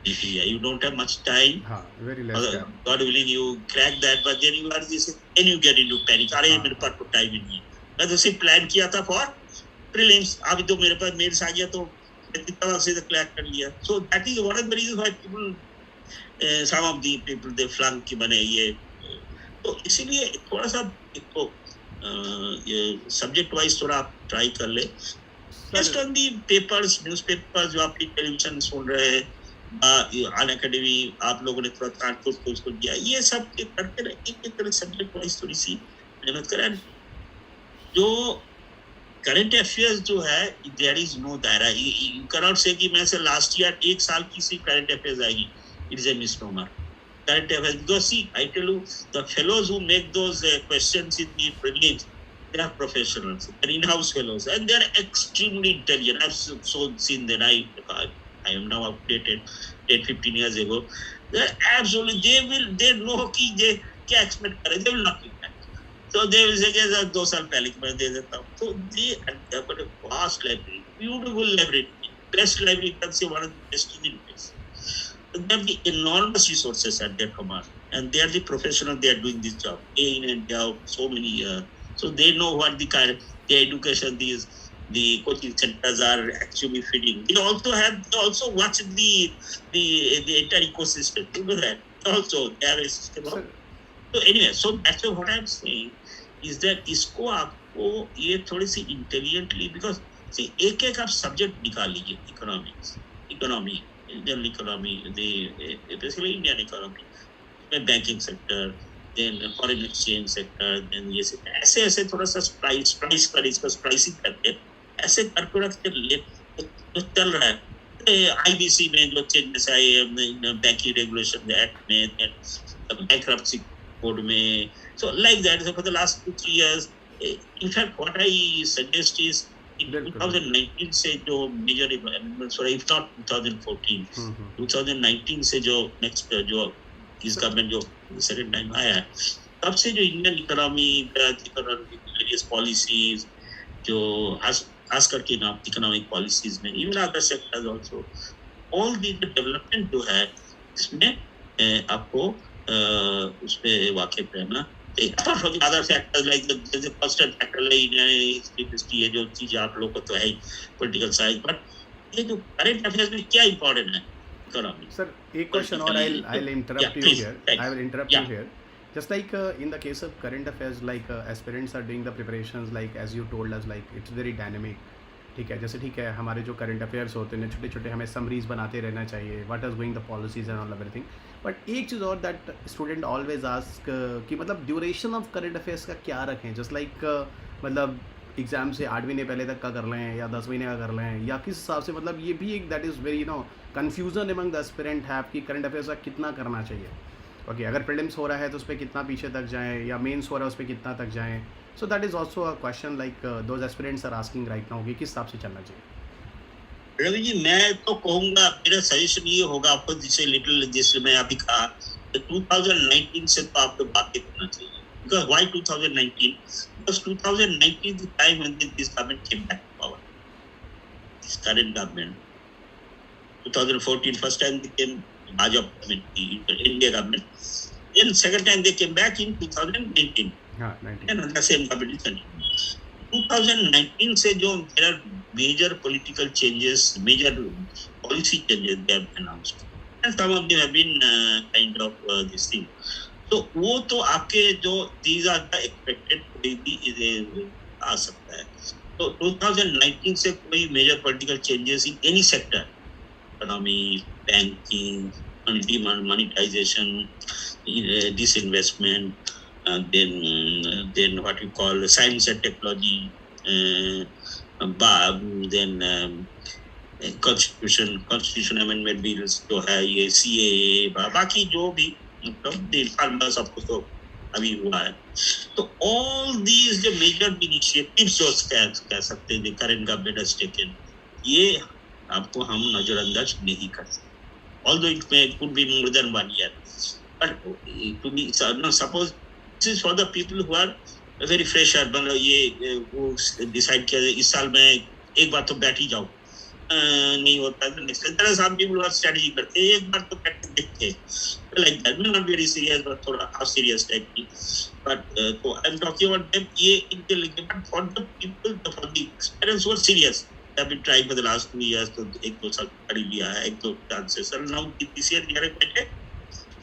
you don't have much time, very less time. God willing you crack that, but then you are this, then you get into panic, अरे मेरे पास तो टाइम ही नहीं है, मैं तो सिर्फ प्लान किया था फॉर प्रीलिम्स, अभी तो मेरे पास मेल्स आ गया तो कितना वक्त से क्लैक कर लिया, so that is one of the reason why people, some of the people they flunk की बने ये, तो इसीलिए थोड़ा सा एक तो ये सब्जेक्ट वाइज थोड़ा आप ट्राई कर ले, just on the papers, newspapers जो आप टेलीविजन सुन रहे हैं, अनअकैडमी आप लोगों ने थोड़ा कानपुर को उसको दिया, ये सब करते रहे, एक तरह सब्जेक्ट वाइज थोड़ी सी मेहनत करें, जो करंट अफेयर्स जो है देयर इज नो दायरा, यू कैन नॉट से कि मैं से लास्ट ईयर 1 साल की सी करंट अफेयर्स आएगी, it is a misnomer, current affairs, because see I tell you the fellows who make those questions in the prelims, they are professionals, they're in-house fellows, and they're extremely intelligent. I've so seen that I am now updated 10-15 years ago, they're absolutely, they know कि they क्या expect करें, they will not do that, so they will say कि 2 साल पहले की मैं दे देता हूँ, so they have got a vast library, beautiful library, best library, you can say one of the best in the place, they have the enormous resources at their command, and they are the professionals, they are doing this job day in and day out, so many years, so they know what the kind, the education the coaching centers are actually feeding. They also watch the entire ecosystem. You know that also they have a system of, so anyway, so that's what I'm saying is that इसको आपको ये थोड़ी सी intelligently, because see एक आप subject निकाल लीजिए, economics, economy, Indian economy, basically Indian economy, banking sector, then foreign exchange sector, then ये ऐसे ऐसे थोड़ा सा प्राइस कर इसका प्राइसिंग करके ऐसे करके रख के तो चल रहा है। आईबीसी में जो चेंजेस आए बैंकिंग रेगुलेशन एक्ट में, बैंकरप्सी कोड में, so like that, so for the last 2-3 years, in fact what I suggest is in 2019 से जो major amendments, or if not 2014, 2019 से जो next जो इस गवर्नमेंट जो सेकंड टाइम आया है, तब से जो इंडियन इकोनॉमी वेरियस पॉलिसीज जो खास करके ना इकोनॉमिक पॉलिसीज में, even other sectors also, all the development जो है इसमें आपको उस पे वाकिफ रहना, apart from the other factors like the first factor like history, जो चीज आप लोग को तो है पॉलिटिकल साइंस, बट ये जो करंट अफेयर्स में क्या इंपॉर्टेंट है economy. Sir, a question, or I'll interrupt you here. I will interrupt you here. Just like in the case of current affairs, like aspirants are doing the preparations, like as you told us, like it's very dynamic. ठीक है, जैसे ठीक है हमारे जो करंट अफेयर्स होते हैं छोटे छोटे हमें समरीज बनाते रहना चाहिए, what is going the policies and all everything, but एक चीज़ और दैट स्टूडेंट ऑलवेज आस्क कि मतलब ड्यूरेशन ऑफ करंट अफेयर्स का क्या रखें, जस्ट लाइक मतलब एग्जाम से 8 महीने पहले तक का कर लें या 10 महीने का कर लें, या किस हिसाब से, मतलब ये भी एक that is very confusion among the aspirant have कि करंट अफेयर्स का कितना करना चाहिए। ओके, अगर प्रीलिम्स हो रहा है तो उस पर कितना पीछे तक जाएं, या मेंस हो रहा है उस पर कितना तक जाएं, so that is also a question like those aspirants are asking right now कि किस हिसाब से चलना चाहिए। रवि जी, मैं तो कहूँगा मेरा सजेशन ये होगा आपको, जिसे लिटिल जिस मैं अभी कहा 2019 से तो आपको बातें करना चाहिए। Because why 2019? Because 2019 is the time when this government came back to power. This current government. 2014 first time they came, Bajaj government, the India government. Then second time they came back in 2019. हाँ, 19. And the same government is continuing. 2019 से जो there are major political changes, major policy changes they have announced, and some of them have been kind of this thing. तो वो तो आपके जो these are the expected आ सकता है। तो 2019 से कोई major political changes in any sector, economy, banking, monetization, disinvestment, then what you call science and technology, then constitution amendment bills जो है, ये CAA, बाकी जो भी फार्मर्स ऑफ कुछ तो अभी हुआ है, तो ऑल दीज जो मेजर इनिशिएटिव्स जो कह सकते हैं करंट गवर्नमेंट हैज टेकन, ये आपको हम नजरअंदाज नहीं कर सकते, although it may could be more than 1 year, but to be suppose this is for the people who are very fresher, मतलब ये वो डिसाइड किया इस साल में एक बार तो बैठ ही जाओ, नहीं होता है नेक्स्ट तरह से हम भी स्ट्रेटजी करते हैं, एक बार तो बैठ देखते हैं like that, not very serious but थोड़ा हाफ सीरियस टाइप की, बट तो I am talking about them, ये intelligent, but for the people for the parents were serious, have been trying for the last 2 years, तो 1-2 साल पढ़ी लिया है, 1-2 chances sir now this year we are बैठे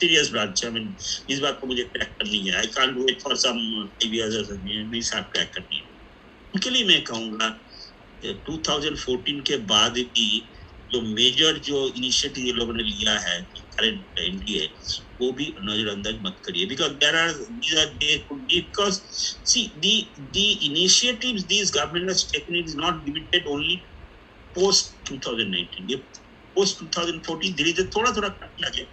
सीरियस ब्रांच, आई मीन इस बात को मुझे क्रैक करनी है, I can't do it for some ideas और नहीं साहब क्रैक करनी है, उनके लिए मैं कहूँगा 2014 के बाद भी जो मेजर जो इनिशिएटिव ये लोगों ने लिया है करंट एनडीए, वो भी नजरअंदाज मत करिए, because there are they could be, because see the initiatives these government has taken is not limited only post 2019, ये post 2014 धीरे धीरे थोड़ा थोड़ा करने लगे,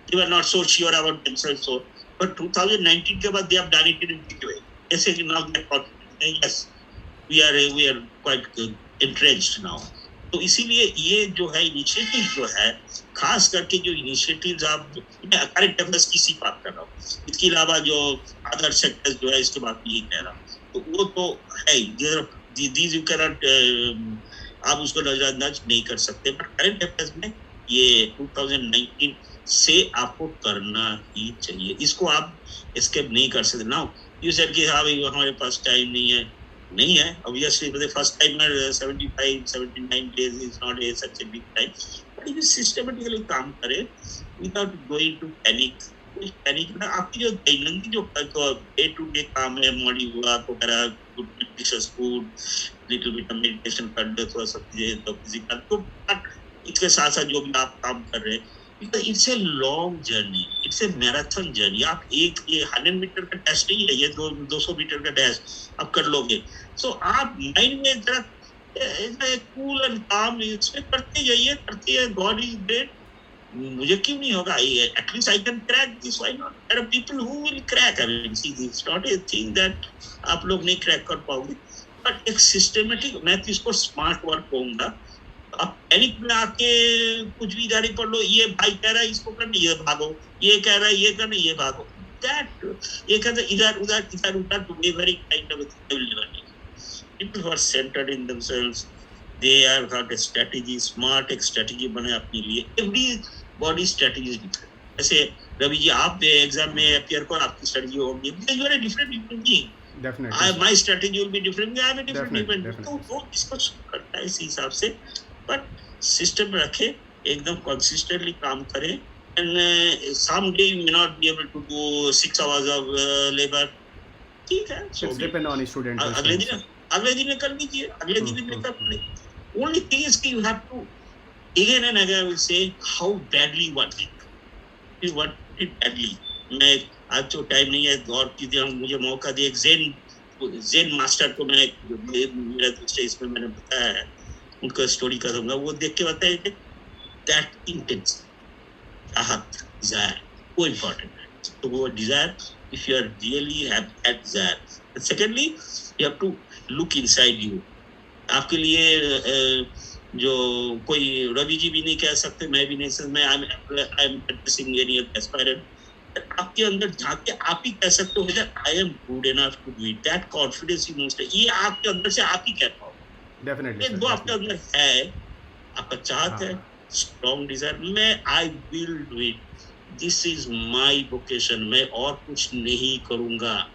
they were not so sure about themselves, so but 2019 के बाद they have done it in a big way, ऐसे कि now they are confident, yes we are quite entrenched now, तो इसीलिए ये जो है इनिशिएटिव जो है, खास करके जो इनिशिएटिव्स आप करंट अफेयर्स की बात कर रहा हूँ, इसके अलावा जो अदर सेक्टर्स जो है इसके बाद यही कह रहा हूँ, तो वो तो है दीज यू कैन नॉट, आप उसको नजरअंदाज नहीं कर सकते, बट करंट अफेयर्स में ये 2019 से आपको करना ही चाहिए, इसको आप एस्केप नहीं कर सकते। नाउ यू सेड कि हाँ भाई हमारे पास टाइम नहीं है obviously for the first timer 75-79 days is not such a big time, but if you systematically काम करे without going to panic ना, आपकी जो दैनिक जो डे टू डे काम है, मॉर्निंग वॉक वगैरह, good nutritious food, little bit meditation कर दो, थोड़ा सा तो फिजिकल, तो इसके साथ साथ जो भी आप काम कर रहे हैं, it's a long journey, it's a marathon journey. आप एक ये 100 मीटर का टेस्ट नहीं है, ये 200 मीटर का टेस्ट आप कर लोगे। सो आप माइंड में जरा कूल एंड काम इसमें करते जाइए, गॉड इज ग्रेट। मुझे क्यों नहीं होगा, at least I can crack this, why not? There are people who will crack, I mean see this not a thing that आप लोग नहीं क्रैक कर पाओगे, बट एक सिस्टमेटिक, मैं तो इसको स्मार्ट वर्क कहूंगा। आप पैनिक में आके कुछ भी जारी पढ़ लो, ये भाई कह रहा है इसको करना, ये भागो, ये कह रहा है ये करना, ये भागो, दैट ये कहते इधर उधर to be very kind of people who are centered in themselves, they have got a strategy, smart एक strategy बने अपने लिए। everybody strategy is different। जैसे रवि जी आप एग्जाम में अपीयर करो, आपकी strategy होगी, because you are a different human being, definitely my strategy will be different, I have a different human being, तो वो इसको करता है इस हिसाब से, but system रखे, एकदम consistently काम करें, and someday you may not be able to do 6 hours of labor, ठीक है, so depend on student, अगले दिन में कर लीजिए, अगले दिन में कर पड़े। Only thing is कि you have to again and again I will say how badly want it, you want it badly। मैं आज तो टाइम नहीं है और कीजिए, मुझे मौका दिए, ज़ेन मास्टर को मैं मेरा दूसरे इसमें मैंने बताया है, उनका स्टोरी करूँगा, वो देख के बताया कि that intense चाहत, desire वो important है। तो वो desire, if you are really have that desire, and secondly you have to look inside you। आपके लिए जो कोई रवि जी भी नहीं कह सकते, मैं भी नहीं सकता, मैं I am addressing any aspirant, आपके अंदर झांक के आप ही कह सकते हो that I am good enough to do it, that confidence you must, ये आपके अंदर से आप ही कह पाओ, डेफिनेटली वो आपके अंदर है, आपका चाहत है, स्ट्रॉन्ग डिजायर, मैं I will do it, this is my vocation, मैं और कुछ नहीं करूंगा,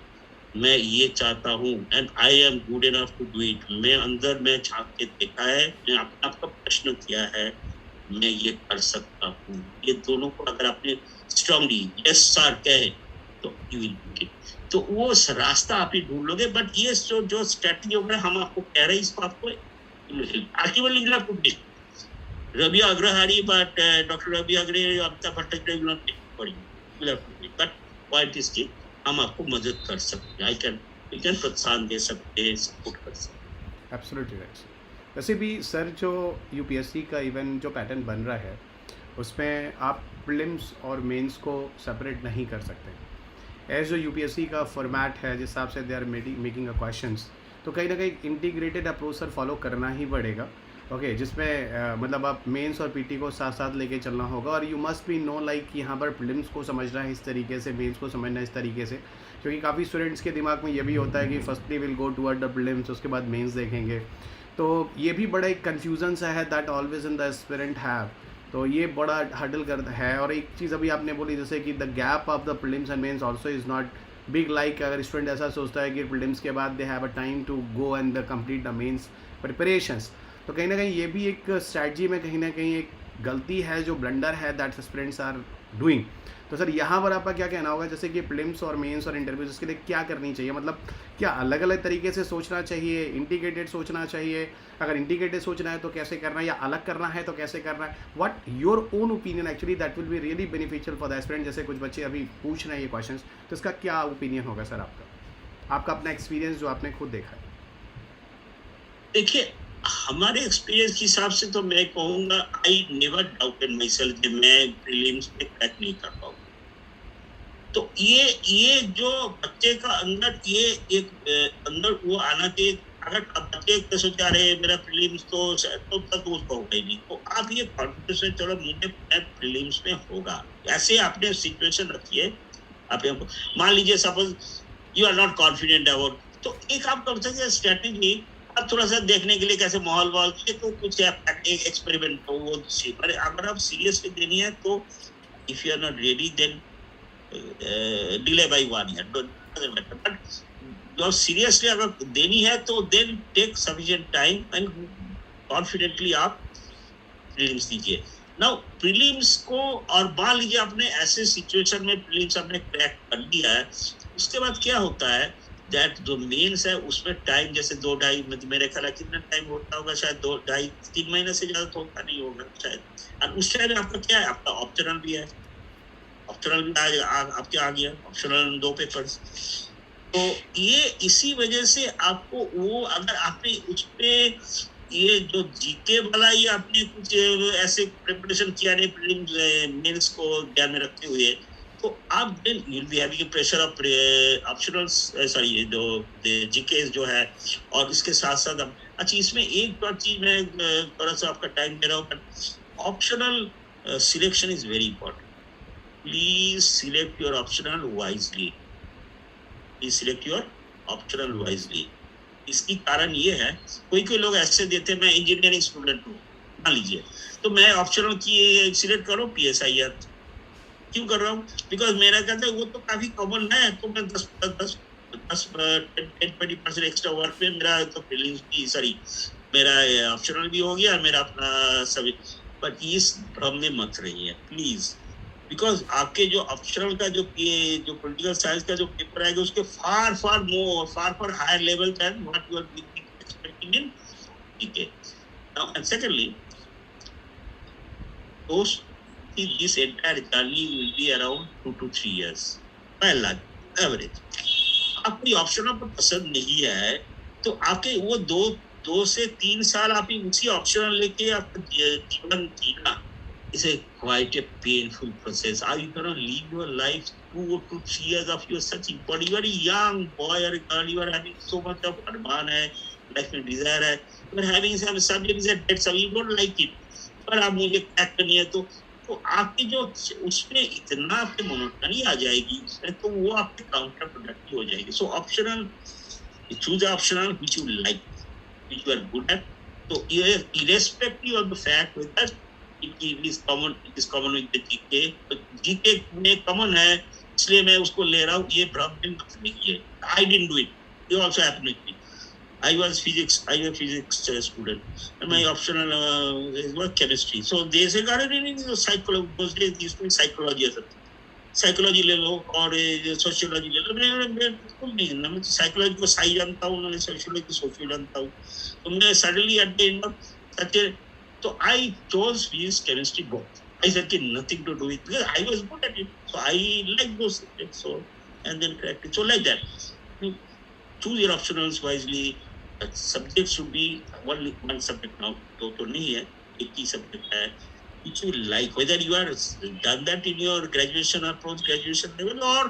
मैं ये चाहता हूँ, and I am good enough to do it. मैं अंदर में झांक के देखा है, मैं अपने आप का प्रश्न किया है, मैं ये कर सकता हूँ। ये दोनों को अगर आपने स्ट्रांगली यस सर कहे तो यू विल डू इट, तो वो रास्ता आप ही ढूंढ लोगे। बट ये जो स्ट्रेटजी वगैरह हम आपको कह रहे हैं, इसको आपको Ravi Agrahari, but doctor Ravi Agrahari, Amitabh Bhattacharya will not for you, but point is की हम आपको मदद कर सकते हैं, वी कैन प्रोत्साहन दे सकते हैं, सपोर्ट कर सकते हैं। Absolutely right. वैसे भी सर जो यूपीएससी का इवन जो पैटर्न बन रहा है उसमें आप प्रीलिम्स और मेंस को सेपरेट नहीं कर सकते। एज जो यूपीएससी का फॉर्मेट है जिस हिसाब से they are making a questions, तो कहीं ना कहीं इंटीग्रेटेड अप्रोच सर फॉलो करना ही पड़ेगा। ओके, जिसमें मतलब आप मेंस और पीटी को साथ साथ लेके चलना होगा, और you must be know like कि यहाँ पर प्रीलिम्स को समझना है इस तरीके से, मेंस को समझना है इस तरीके से, क्योंकि काफ़ी स्टूडेंट्स के दिमाग में ये भी होता है कि firstly will go toward the prelims, उसके बाद मेंस देखेंगे, तो ये भी बड़ा एक कन्फ्यूजन सा है that always in the aspirant have, तो ये बड़ा हर्डल करता है। और एक चीज़ अभी आपने बोली जैसे कि the gap of the prelims and mains also is not big, like अगर स्टूडेंट ऐसा सोचता है कि प्रीलिम्स के बाद they have a time to go and the complete the mains preparations, तो कहीं ना कहीं ये भी एक स्ट्रैटेजी में कहीं ना कहीं एक गलती है, जो ब्लंडर है दैट एस्पिरेंट्स आर डूइंग। तो सर यहाँ पर आपका क्या कहना होगा, जैसे कि प्रीलिम्स और मेंस और इंटरव्यूज, इसके लिए क्या करनी चाहिए, मतलब क्या अलग अलग तरीके से सोचना चाहिए, इंटीग्रेटेड सोचना चाहिए, अगर इंटीग्रेटेड सोचना है तो कैसे करना है, या अलग करना है तो कैसे करना है, what your own opinion actually that will be really beneficial for the aspirant. जैसे कुछ बच्चे अभी पूछ रहे हैं ये क्वेश्चंस, तो इसका क्या ओपिनियन होगा सर आपका अपना एक्सपीरियंस जो आपने खुद देखा है? देखिए, हमारे एक्सपीरियंस के हिसाब से तो मैं कहूँगा I never doubted my self कि मैं प्रीलिम्स में क्रैक नहीं कर पाऊंगा। तो ये जो बच्चे का अंदर ये एक अंदर वो आना चाहिए। अगर बच्चे सोचा रहे मेरा प्रीलिम्स तो तक उसको होगा ही नहीं, तो आप ये कॉन्फिडेंस से चलो मुझे प्रीलिम्स में होगा, ऐसे आपने सिचुएशन रखी है। आप मान लीजिए suppose you are not confident about, तो एक आप कर सकते हैं स्ट्रेटेजी, अब थोड़ा सा देखने के लिए कैसे माहौल तो कुछ एक एक्सपेरिमेंट हो वो, अगर आप सीरियसली देनी है तो if you are not ready then delay by 1 year, doesn't matter, but जो सीरियसली अगर देनी है तो then take sufficient time and confidently आप प्रीलिम्स दीजिए। नाउ प्रीलिम्स को, और मान लीजिए आपने ऐसे सिचुएशन में प्रीलिम्स आपने क्रैक कर लिया है, उसके बाद क्या होता है दैट जो मेंस है उसमें टाइम जैसे 2-2.5 मतलब मेरे ख्याल कितना टाइम होता होगा, शायद 2-2.5-3 महीने से ज्यादा तो होता नहीं होगा शायद। और उस टाइम आपका क्या है, आपका ऑप्शनल भी है, ऑप्शनल भी आपके आ गया, ऑप्शनल 2 पेपर्स। तो ये इसी वजह से आपको वो अगर आपने उस पे ये जो जीके वाला ये आपने कुछ ऐसे प्रिपरेशन किया नहीं प्रीलिम्स मेंस को ध्यान में रखते हुए, तो आप then you will be having pressure of optionals, sorry जो जीके जो है, और इसके साथ साथ आप अच्छा इसमें एक और चीज मैं थोड़ा सा आपका टाइम दे रहा हूँ, optional selection is very important. Please select your optional wisely, please select your optional wisely. इसकी कारण ये है, कोई कोई लोग ऐसे देते हैं, मैं इंजीनियरिंग स्टूडेंट हूँ मान लीजिए, तो मैं ऑप्शनल की सिलेक्ट करो PSIR, क्यों कर रहा हूँ, बिकॉज मेरा कहता है वो तो काफी कॉमन है, तो मैं 10-20% एक्स्ट्रा वर्क में मेरा तो प्रीलिम्स भी, सॉरी मेरा ऑप्शनल भी हो गया, मेरा अपना सभी। बट इस भ्रम में मत रहिए प्लीज, बिकॉज आपके जो ऑप्शनल का जो पॉलिटिकल साइंस का जो पेपर आएगा उसके far far higher level than what you are expecting in GK. Now and secondly, those this entire journey will be around 2 to 3 years by large average। आपको ऑप्शनल पर पसंद नहीं है तो आपके वो 2 से 3 साल आप उसी ऑप्शनल लेके आपका जीवन जीना is a quite a painful process. Are you gonna live your life 2 to 3 years of your searching for? You are a young boy or a girl, you are having so much of arman hai, life में desire है, you are having some subjects that you don't like it, पर आप मुझे क्रैक करनी है तो आपकी जो उसमें इतना आपके मोनोटनी आ जाएगी तो वो आपके काउंटर प्रोडक्टिव हो जाएगी। So optional, choose optional which you like, which you are good at. तो irrespective of the fact whether it is common with the GK, तो GK में कॉमन है इसलिए मैं उसको ले रहा हूँ, ये भ्रम में मत लीजिए। I didn't do it, it also happened with me। I was physics student, and my optional was chemistry. So they said, psychology, those days they used to be psychology as a psychology ले लो और सोशियोलॉजी ले लो, मैं बिल्कुल नहीं, मैं साइकोलॉजी को सही जानता हूँ, मैं सोशियोलॉजी को सोशियो जानता हूँ, तो मैं suddenly at the end of such तो I chose physics chemistry both. I said nothing to do with because I was good at it, so I like those subjects, so and then correct it. So like that, choose your optionals wisely. Subject should be one subject now, तो नहीं है, एक ही subject है which you like, whether you are done that in your graduation or post graduation level, or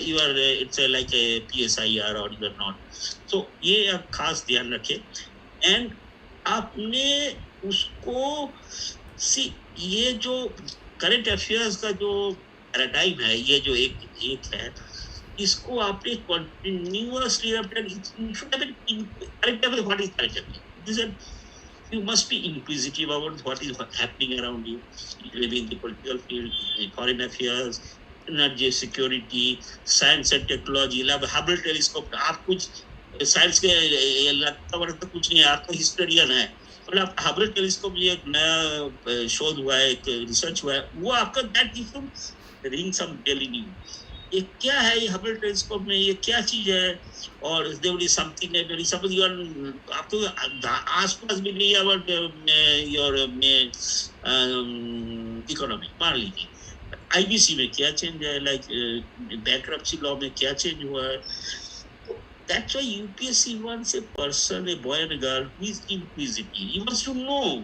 you are it's like a PSIR or you are not। so ये आप खास ध्यान रखें, and आपने उसको ये जो करंट अफेयर्स का जो पैराडाइम है, ये जो एक है, इसको आपने continuously you must be inquisitive about what is happening around you, maybe in the political field, in foreign affairs, energy security, science and technology। Lab Hubble telescope, आप कुछ साइंस के लगता वरता कुछ नहीं है, आप तो हिस्टोरियन है, और आप हबल टेलीस्कोप ये नया शोध हुआ है, एक रिसर्च हुआ है, वो आपका that gives you ring some bell in you, ये क्या है, ये हबल टेलीस्कोप में ये क्या चीज है, और there will be something like that। Suppose you are आपको आसपास भी नहीं about your economy, मान लीजिए IBC में क्या चेंज है, like bankruptcy law में क्या चेंज हुआ है। That's why UPSC wants a person, a boy and a girl who is inquisitive. He wants to know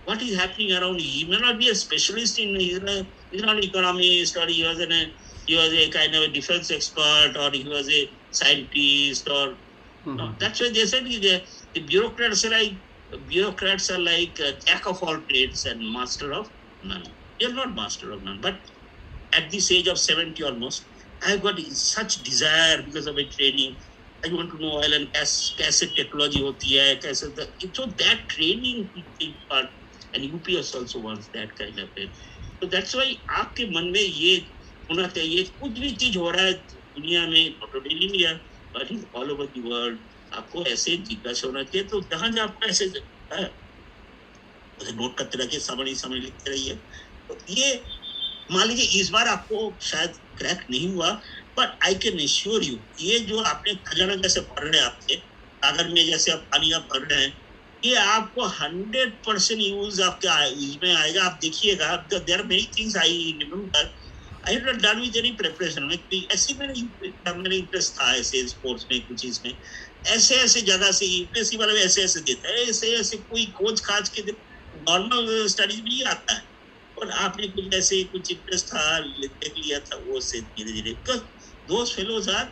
what is happening around. He may not be a specialist in, he's not an economist, or he was a kind of a defense expert, or he was a scientist, or no. That's why they said the bureaucrats are like jack of all trades and master of none. You're not master of none, but at this age of 70 almost, I've got such desire because of my training. I want to know oil and gas, कैसे technology होती है, कैसे so that training big part, and UPS also wants that kind of it। So that's why आपके मन में ये होना चाहिए, कुछ भी चीज हो रहा है दुनिया में, not only in India but in all over the world, आपको ऐसे जिज्ञासा होना चाहिए। तो जहाँ जहाँ आपको ऐसे है उसे नोट करते रहिए, सामने लिखते रहिए। तो ये मान लीजिए इस बार आपको शायद क्रैक नहीं हुआ, but I can assure you, ये जो आपने खजाना जैसे भर रहे हैं आपके सागर में, जैसे आप पानी आप भर रहे हैं, ये आपको 100% यूज आपके इसमें आएगा। आप देखिएगा, there are many things I remember. I have not done with any preparation में, ऐसे मैंने इंटरेस्ट था ऐसे स्पोर्ट्स में, कुछ चीज में, ऐसे ऐसे जगह से यूपीएससी वाले ऐसे ऐसे देता है, ऐसे ऐसे कोई खोज खाज के नॉर्मल स्टडीज में ही आता है। और आपने कुछ ऐसे कुछ इंटरेस्ट था, देख लिया था, वो से धीरे धीरे, because those fellows are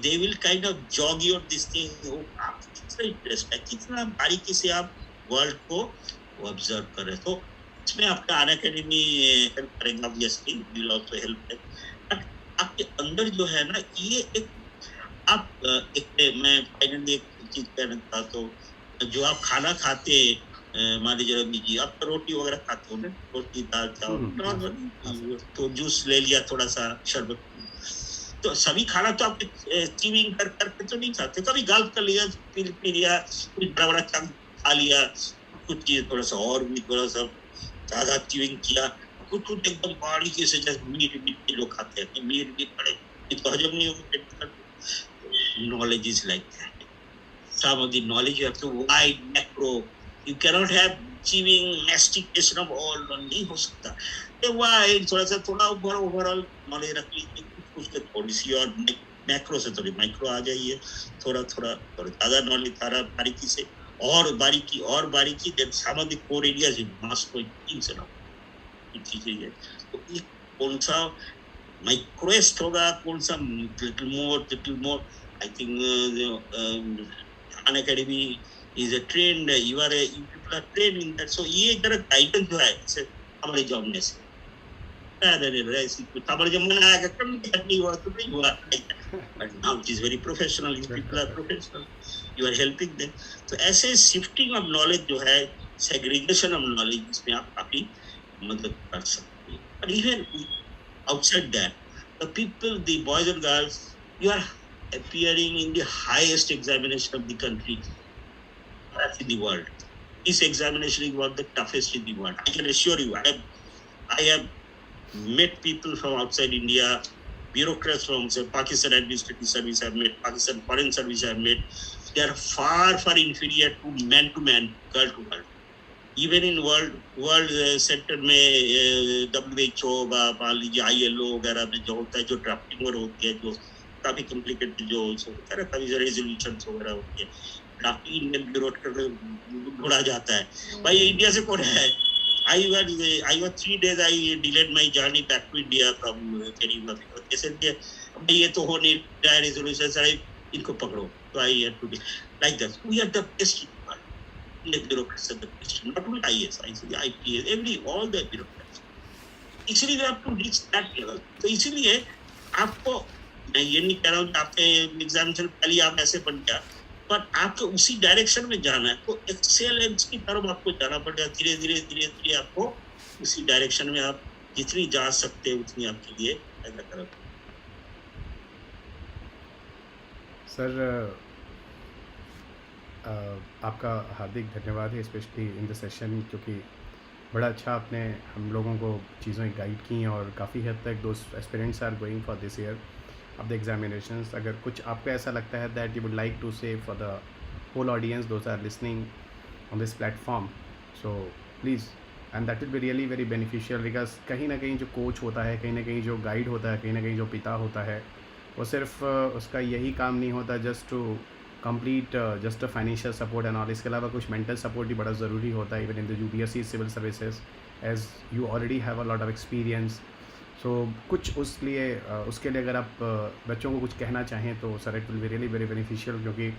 they will kind of jog your this thing। आप कितना इंटरेस्ट है, कितना बारीकी से आप वर्ल्ड को ऑब्जर्व कर रहे, तो इसमें आपका अनअकैडमी हेल्प करेगा, obviously will also help. But आपके अंदर जो है ना, ये एक आप एक मैं फाइनली एक चीज कहना चाहता हूँ, जो आप खाना खाते, मान लीजिए रवि जी, आप तो रोटी वगैरह खाते हो ना, रोटी दाल चावल नॉर्मल, तो जूस ले लिया, थोड़ा सा शरबत, तो सभी खाना तो आप चीविंग कर करके तो नहीं खाते, कभी गल्प कर लिया, पी लिया, कुछ बड़ा बड़ा चंक खा लिया, कुछ चीज थोड़ा सा और भी थोड़ा सा ज्यादा चीविंग किया, कुछ कुछ एकदम बारीकी से, जैसे मीट लोग खाते हैं, मीट भी पड़े, तो हजम नहीं होगा। Knowledge is like that. Some of the knowledge you have to wide macro. You cannot have achieving mastication of all, नहीं हो सकता। ये wide थोड़ा सा, थोड़ा ओवरऑल नॉलेज रख लीजिए, कुछ थोड़ी सी और मैक्रो से थोड़ी माइक्रो आ जाइए, थोड़ा थोड़ा थोड़ा ज्यादा नॉलेज, सारा बारीकी से और बारीकी, then some of the core areas you must know things ना, चीजें ये, तो ये कौन सा माइक्रोएस्ट होगा, कौन सा little more I think Unacademy is a trend, you people are trend in that. So ये जरा गाइडेंस जो है, जैसे हमारे जॉब में से हमारे जब मन आया नहीं हुआ तो नहीं हुआ, but now it is very professional, you people are professional, you are helping them. तो ऐसे शिफ्टिंग ऑफ नॉलेज जो है, सेग्रीगेशन ऑफ नॉलेज, इसमें आप काफी मदद कर सकते हैं। But even outside that, the people, the boys and girls, you are appearing in the highest examination of the country, that's in the world. This examination is one of the toughest in the world. I can assure you, I have met people from outside India, bureaucrats from Pakistan Administrative Service I have met, Pakistan Foreign Service I have met. They are far inferior to man, girl to girl. Even in world sector में WHO मान लीजिए ILO वगैरह में जो होता है, जो ड्राफ्टिंग वगैरह होती है, जो काफी कॉम्प्लिकेटेड जो होता है, कभी रेजोल्यूशन वगैरह होती है, ड्राफ्टिंग इंडियन ब्यूरोक्रेट ढूंढा जाता है, भाई इंडिया से कौन है। I was 3 days I delayed my journey back to India from Canada, because they said भाई ये तो हो नहीं रहा रेजोल्यूशन, सर इनको पकड़ो, तो I had to be like that. We are the best bureaucrats are the best, not only IAS, the IPS, all the bureaucrats. इसलिए we have to reach that level. तो इसीलिए आपको, मैं ये नहीं कह रहा हूँ कि आपके एग्जामिनेशन पहले आप ऐसे बन गया, पर आपको उसी डायरेक्शन में जाना है, तो एक्सेलेंस की तरफ आपको जाना पड़ेगा, धीरे धीरे आपको उसी डायरेक्शन में आप जितनी जा सकते हैं उतनी आपके लिए फायदा करो। सर आपका हार्दिक धन्यवाद है, स्पेशली इन द सेशन, क्योंकि बड़ा अच्छा आपने हम लोगों को चीज़ें गाइड की, और काफ़ी हद तक those aspirants are going for this year of the examinations. अगर कुछ आपको ऐसा लगता है that you would like to say for the whole audience those are listening on this platform, so please, and that will be really very beneficial, because कहीं ना कहीं जो कोच होता है, कहीं ना कहीं जो गाइड होता है, कहीं ना कहीं जो पिता होता है, वो सिर्फ उसका यही काम नहीं होता just to complete just a financial support and all, इसके अलावा कुछ मेंटल सपोर्ट भी बड़ा ज़रूरी होता है, even in the UPSC civil services, as you already have a lot of experience. So कुछ उसके लिए अगर आप बच्चों को कुछ कहना चाहें तो sir it will be really very beneficial, क्योंकि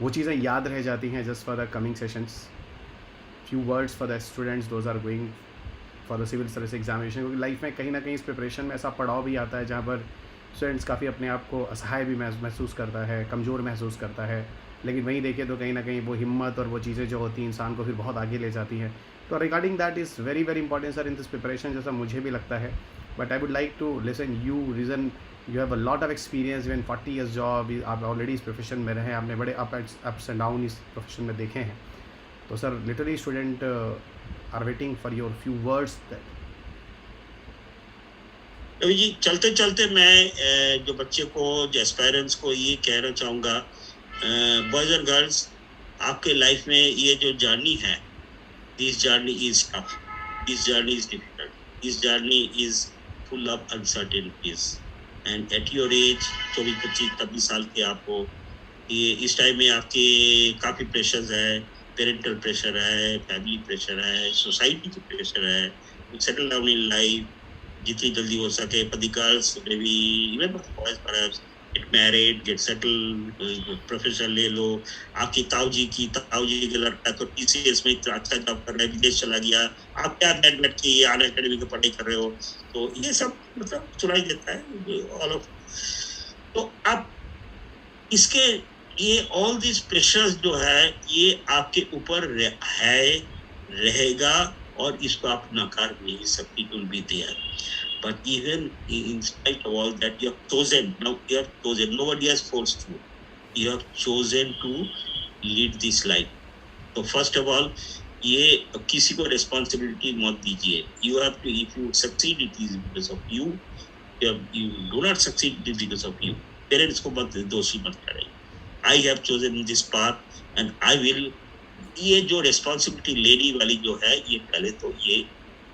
वो चीज़ें याद रह जाती हैं just for the coming sessions. Few words for the students those are going for the civil service examination, क्योंकि लाइफ में कहीं ना कहीं इस प्रिपरेशन में ऐसा पड़ाव भी आता है जहाँ पर स्टूडेंट्स काफ़ी अपने आप को असहाय भी महसूस करता है, कमज़ोर महसूस करता है, लेकिन वहीं देखें तो कहीं ना कहीं वो हिम्मत और वो चीज़ें जो होती हैं इंसान को फिर बहुत आगे ले जाती हैं। तो regarding that is very important sir in this preparation, जैसा मुझे भी लगता है, but I would like to listen you, reason you have a lot of experience, even 40 years job, आप ऑलरेडी इस प्रोफेशन में रहे, आपने बड़े अप्स एंड डाउन इस प्रोफेशन में देखे हैं। तो sir literally student are waiting for your few words. Ravi ji, चलते चलते मैं जो बच्चे को, जो एस्पायरेंट्स को ये कहना चाहूँगा, बॉयज और गर्ल्स, आपके लाइफ में ये जो जर्नी है, this journey is tough, this journey is difficult, this journey is full of uncertainties, and at your age 24-25-26 साल के आप हो, ये इस टाइम में आपके काफ़ी प्रेशर्स है, पेरेंटल प्रेशर है, फैमिली प्रेशर है, सोसाइटी की प्रेशर है, सेटल डाउन इन लाइफ जितनी जल्दी हो सके, for the girls maybe even for the boys perhaps get married, get settled, professor ले लो, आपकी ताऊ जी के लड़का तो टीसीएस में इतना अच्छा जॉब कर रहा है, विदेश चला गया, आप क्या बैठ के ये अनअकैडमी की पढ़ाई कर रहे हो, तो ये सब मतलब सुनाई देता है ऑल ऑफ। तो आप इसके ये ऑल दिस प्रेशर्स जो है ये आपके ऊपर रहेगा, और इसको आप नकार नहीं सकते, will be there, but even in spite of all that, you have chosen, nobody has forced you, you have chosen to lead this life. So first of all, ये किसी को responsibility मत दीजिए, you have to, if you succeed it is because of you, you do not succeed it is because of you, parents को मत दोषी मत करें, I have chosen this path and I will, ये जो responsibility लेने वाली जो है, ये पहले तो ये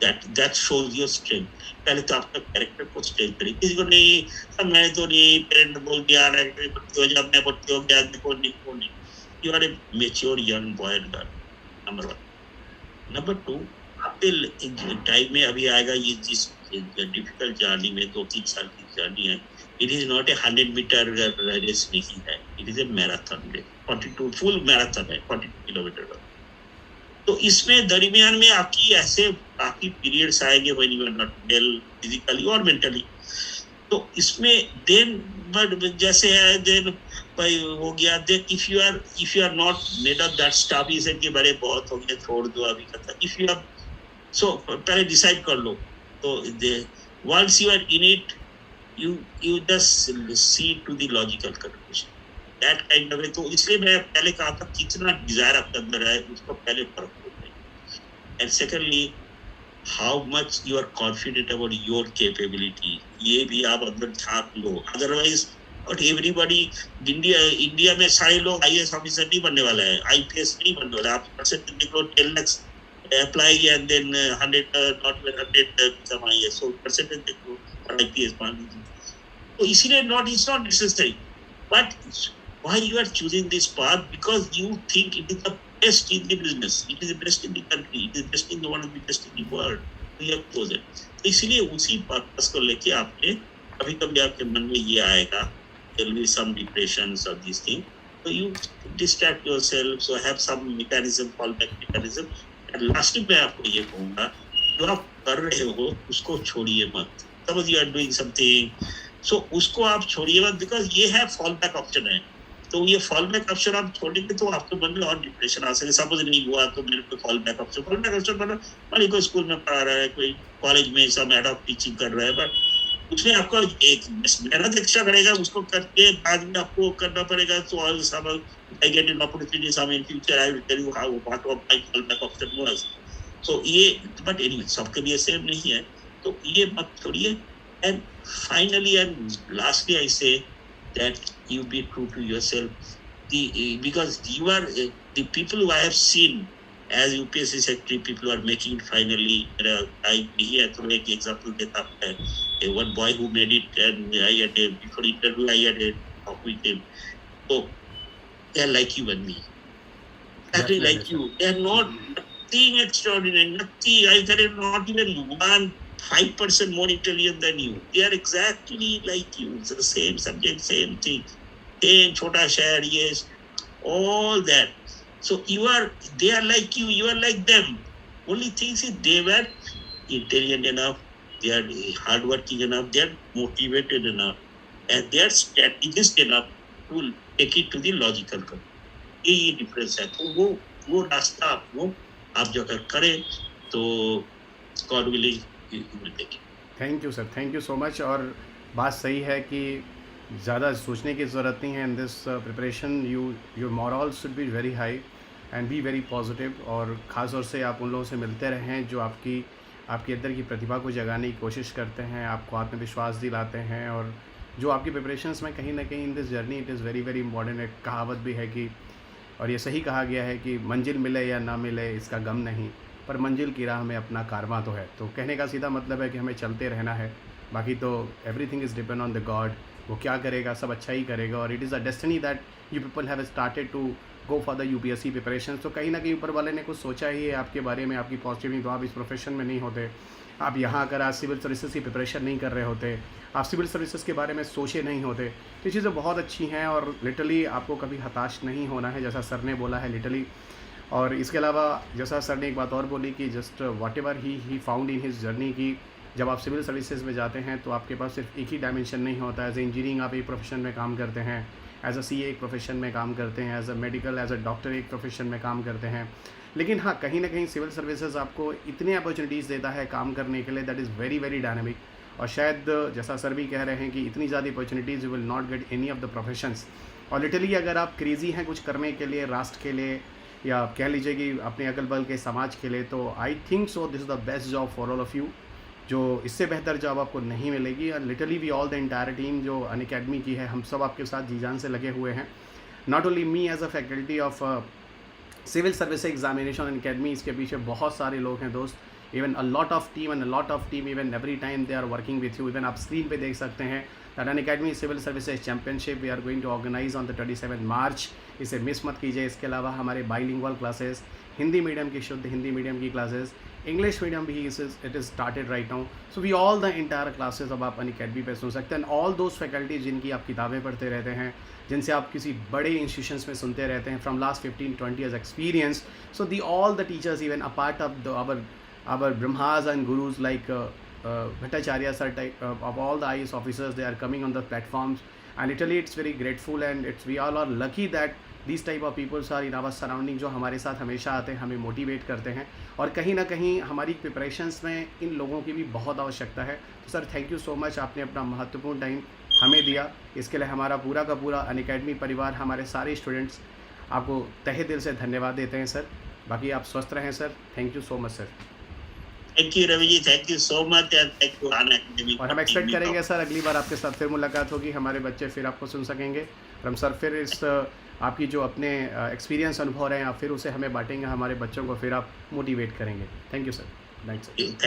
that shows your strength, पहले तो आपका कैरेक्टर को स्ट्रेंथ करें, किसी को नहीं मैंने तो नहीं, पेरेंट बोल दिया भर्ती हो जा, मैं भर्ती हो गया, देखो नहीं, you are a mature young boy and girl, number 1। Number 2, आपके टाइम में अभी आएगा ये जिस डिफिकल्ट जर्नी में 2-3 साल की जर्नी है, it is not a 100 metre race नहीं है, it is a marathon race, 42 full marathon है, 42 किलोमीटर का। तो इसमें दरमियान में आपकी ऐसे काफी पीरियड्स आएंगे when you are not well physically और मेंटली, तो इसमें देन बट जैसे है देन भाई हो गया, then if you are not made up that stuff, इसे कि बड़े बहुत हो गए छोड़ दो अभी का, इफ यू आर सो पहले डिसाइड कर लो, तो once you are in it, you just see to the logical conclusion, that kind of way। तो इसलिए मैं पहले कहा था कितना डिजायर आपके अंदर है उसको पहले परख लो, and secondly how much you are confident about your capability, ये भी आप अंदर झांक लो, otherwise और एवरीबॉडी इंडिया में सारे लोग आईएएस ऑफिसर नहीं बनने वाला है, आईपीएस नहीं बनने वाला, आप परसेंटेज देख लो, 10 lakh apply and then 100 not 100 become IAS, so percentage देख लो और आईपीएस मान लीजिए, तो इसीलिए not it's not necessary, but why you are choosing this path, because you think it is the best in the business, it is the best in the country, it is the best in the one of the best in the world, you have chosen। तो इसलिए उसी पर्पस को लेके आपने कभी आपके मन में ये आएगा, there will be some depressions or these things, so you distract yourself, so have some mechanism, fallback mechanism, and lastly मैं आपको ये कहूँगा, जो आप कर रहे हो उसको छोड़िए मत, suppose you are doing something, so उसको आप छोड़िए मत, because ये है fallback option है, तो ये फॉल बैक ऑप्शन आप छोड़ेंगे तो आपके मन में और डिप्रेशन आ सके, सपोज नहीं हुआ तो मेरे को फॉल बैक ऑप्शन मान कोई स्कूल में पढ़ा रहा है, कोई कॉलेज में सब एड ऑफ टीचिंग कर रहा है, बट उसमें आपको एक मेहनत एक्स्ट्रा करेगा, उसको करके बाद में आपको करना पड़ेगा, तो ऑल सब I get an opportunity some in future, I will tell you how what of my fall back option was, so ये बट एनीवे सबके लिए सेम नहीं है, तो ये मत छोड़िए, and finally and lastly I से that you be true to yourself, because you are the people who I have seen as UPSC secretary, people who are making it finally, I here to make example देता है, one boy who made it, and I had a before interview I had a talk with him, so they are like you and me, exactly like you, they are not nothing extraordinary, nothing, there is not even 5% more intelligent than you, they are exactly like you, it's the same subject, same thing, same chota share, yes, all that, so they are like you, you are like them, only thing is they were intelligent enough, they are hardworking enough, they are motivated enough, and they are strategist enough to take it to the logical conclusion, ये difference है, तो वो रास्ता आप जो अगर करें तो God willing thank you sir, thank you so much. और बात सही है कि ज़्यादा सोचने की ज़रूरत नहीं है इन this preparation, your moral should be very high and be very positive, और ख़ास तौर से आप उन लोगों से मिलते रहें जो आपकी आपके अंदर की प्रतिभा को जगाने की कोशिश करते हैं, आपको आत्मविश्वास दिलाते हैं, और जो आपकी प्रिपरेशंस में कहीं ना कहीं in this journey it is very very important. एक कहावत भी है कि, और ये सही कहा गया है कि मंजिल मिले या ना मिले इसका गम नहीं, पर मंजिल की राह में अपना कारवां तो है। तो कहने का सीधा मतलब है कि हमें चलते रहना है, बाकी तो everything is depend on the god. वो क्या करेगा सब अच्छा ही करेगा, और it is a destiny that you people have started to go for the UPSC preparation. तो कहीं ना कहीं ऊपर वाले ने कुछ सोचा ही है आपके बारे में, आपकी पॉजिटिव, तो आप इस प्रोफेशन में नहीं होते, आप यहाँ अगर आज सिविल सर्विसेज की प्रिपरेशन नहीं कर रहे होते, आप सिविल सर्विसेज के बारे में सोचे नहीं होते। तो ये चीज़ें बहुत अच्छी हैं, और लिटरली आपको कभी हताश नहीं होना है, जैसा सर ने बोला है लिटरली। और इसके अलावा जैसा सर ने एक बात और बोली कि just what ever he found in his journey, की जब आप सिविल सर्विसेज में जाते हैं तो आपके पास सिर्फ एक ही डायमेंशन नहीं होता है। एज ए इंजीनियरिंग आप एक प्रोफेशन में काम करते हैं, एज अ CA एक प्रोफेशन में काम करते हैं, as a medical, as a doctor एक प्रोफेशन में काम करते हैं। लेकिन हाँ, कहीं ना कहीं सिविल सर्विसेज आपको इतने अपॉर्चुनिटीज़ देता है काम करने के लिए, that is very very dynamic. और शायद जैसा सर भी कह रहे हैं कि इतनी ज़्यादा opportunities you will not get any of the professions. और लिटरली अगर आप क्रेज़ी हैं कुछ करने के लिए, राष्ट्र के लिए, या कह लीजिए कि अपने अगल बगल के समाज के लिए, तो I think so this is the best job for all of you. जो इससे बेहतर जॉब आपको नहीं मिलेगी। और literally we all the entire team जो अनअकैडमी की है, हम सब आपके साथ जी जान से लगे हुए हैं। Not only me as a faculty of civil service examination Unacademy, इसके पीछे बहुत सारे लोग हैं दोस्त। Even a lot of team and a lot of team, even every time they are working with you. इवन आप स्क्रीन पे देख सकते हैं that Unacademy civil services championship we are going to organise on the 27 March. इसे मिस मत कीजिए। इसके अलावा हमारे बाइलिंगुअल क्लासेस, हिंदी मीडियम की, शुद्ध हिंदी मीडियम की क्लासेस, इंग्लिश मीडियम भी it is started right now. So we all the entire classes अब आप अनअकैडमी पे सुन सकते हैं। एंड ऑल दोज फैकल्टी जिनकी आप किताबें पढ़ते रहते हैं, जिनसे आप किसी बड़े इंस्टीट्यूशंस में सुनते रहते हैं, from last 15-20 years experience. So the all the teachers even a part of our brahmas and gurus like Bhattacharya sir type of all the IAS officers, they are coming on the platforms, and literally it's very grateful and we all are lucky that these type of people are in our surrounding, जो हमारे साथ हमेशा आते हैं, हमें मोटिवेट करते हैं। और कहीं ना कहीं हमारी प्रिपरेशंस में इन लोगों की भी बहुत आवश्यकता है। तो sir thank you so much, आपने अपना महत्वपूर्ण टाइम हमें दिया। इसके लिए हमारा पूरा का पूरा अनअकैडमी परिवार, हमारे सारे स्टूडेंट्स आपको तहे दिल से धन्यवाद देते हैं सर। बाकी आप स्वस्थ रहें sir. Thank you so much sir. Thank you Ravi ji, thank you so much and thank you Unacademy. और हम एक्सपेक्ट करेंगे सर अगली बार आपके साथ फिर मुलाकात होगी, हमारे बच्चे फिर आपको सुन सकेंगे, और हम सर फिर इस आपकी जो अपने एक्सपीरियंस अनुभव रहे हैं आप फिर उसे हमें बांटेंगे, हमारे बच्चों को फिर आप मोटिवेट करेंगे। Thank you sir. Thanks sir.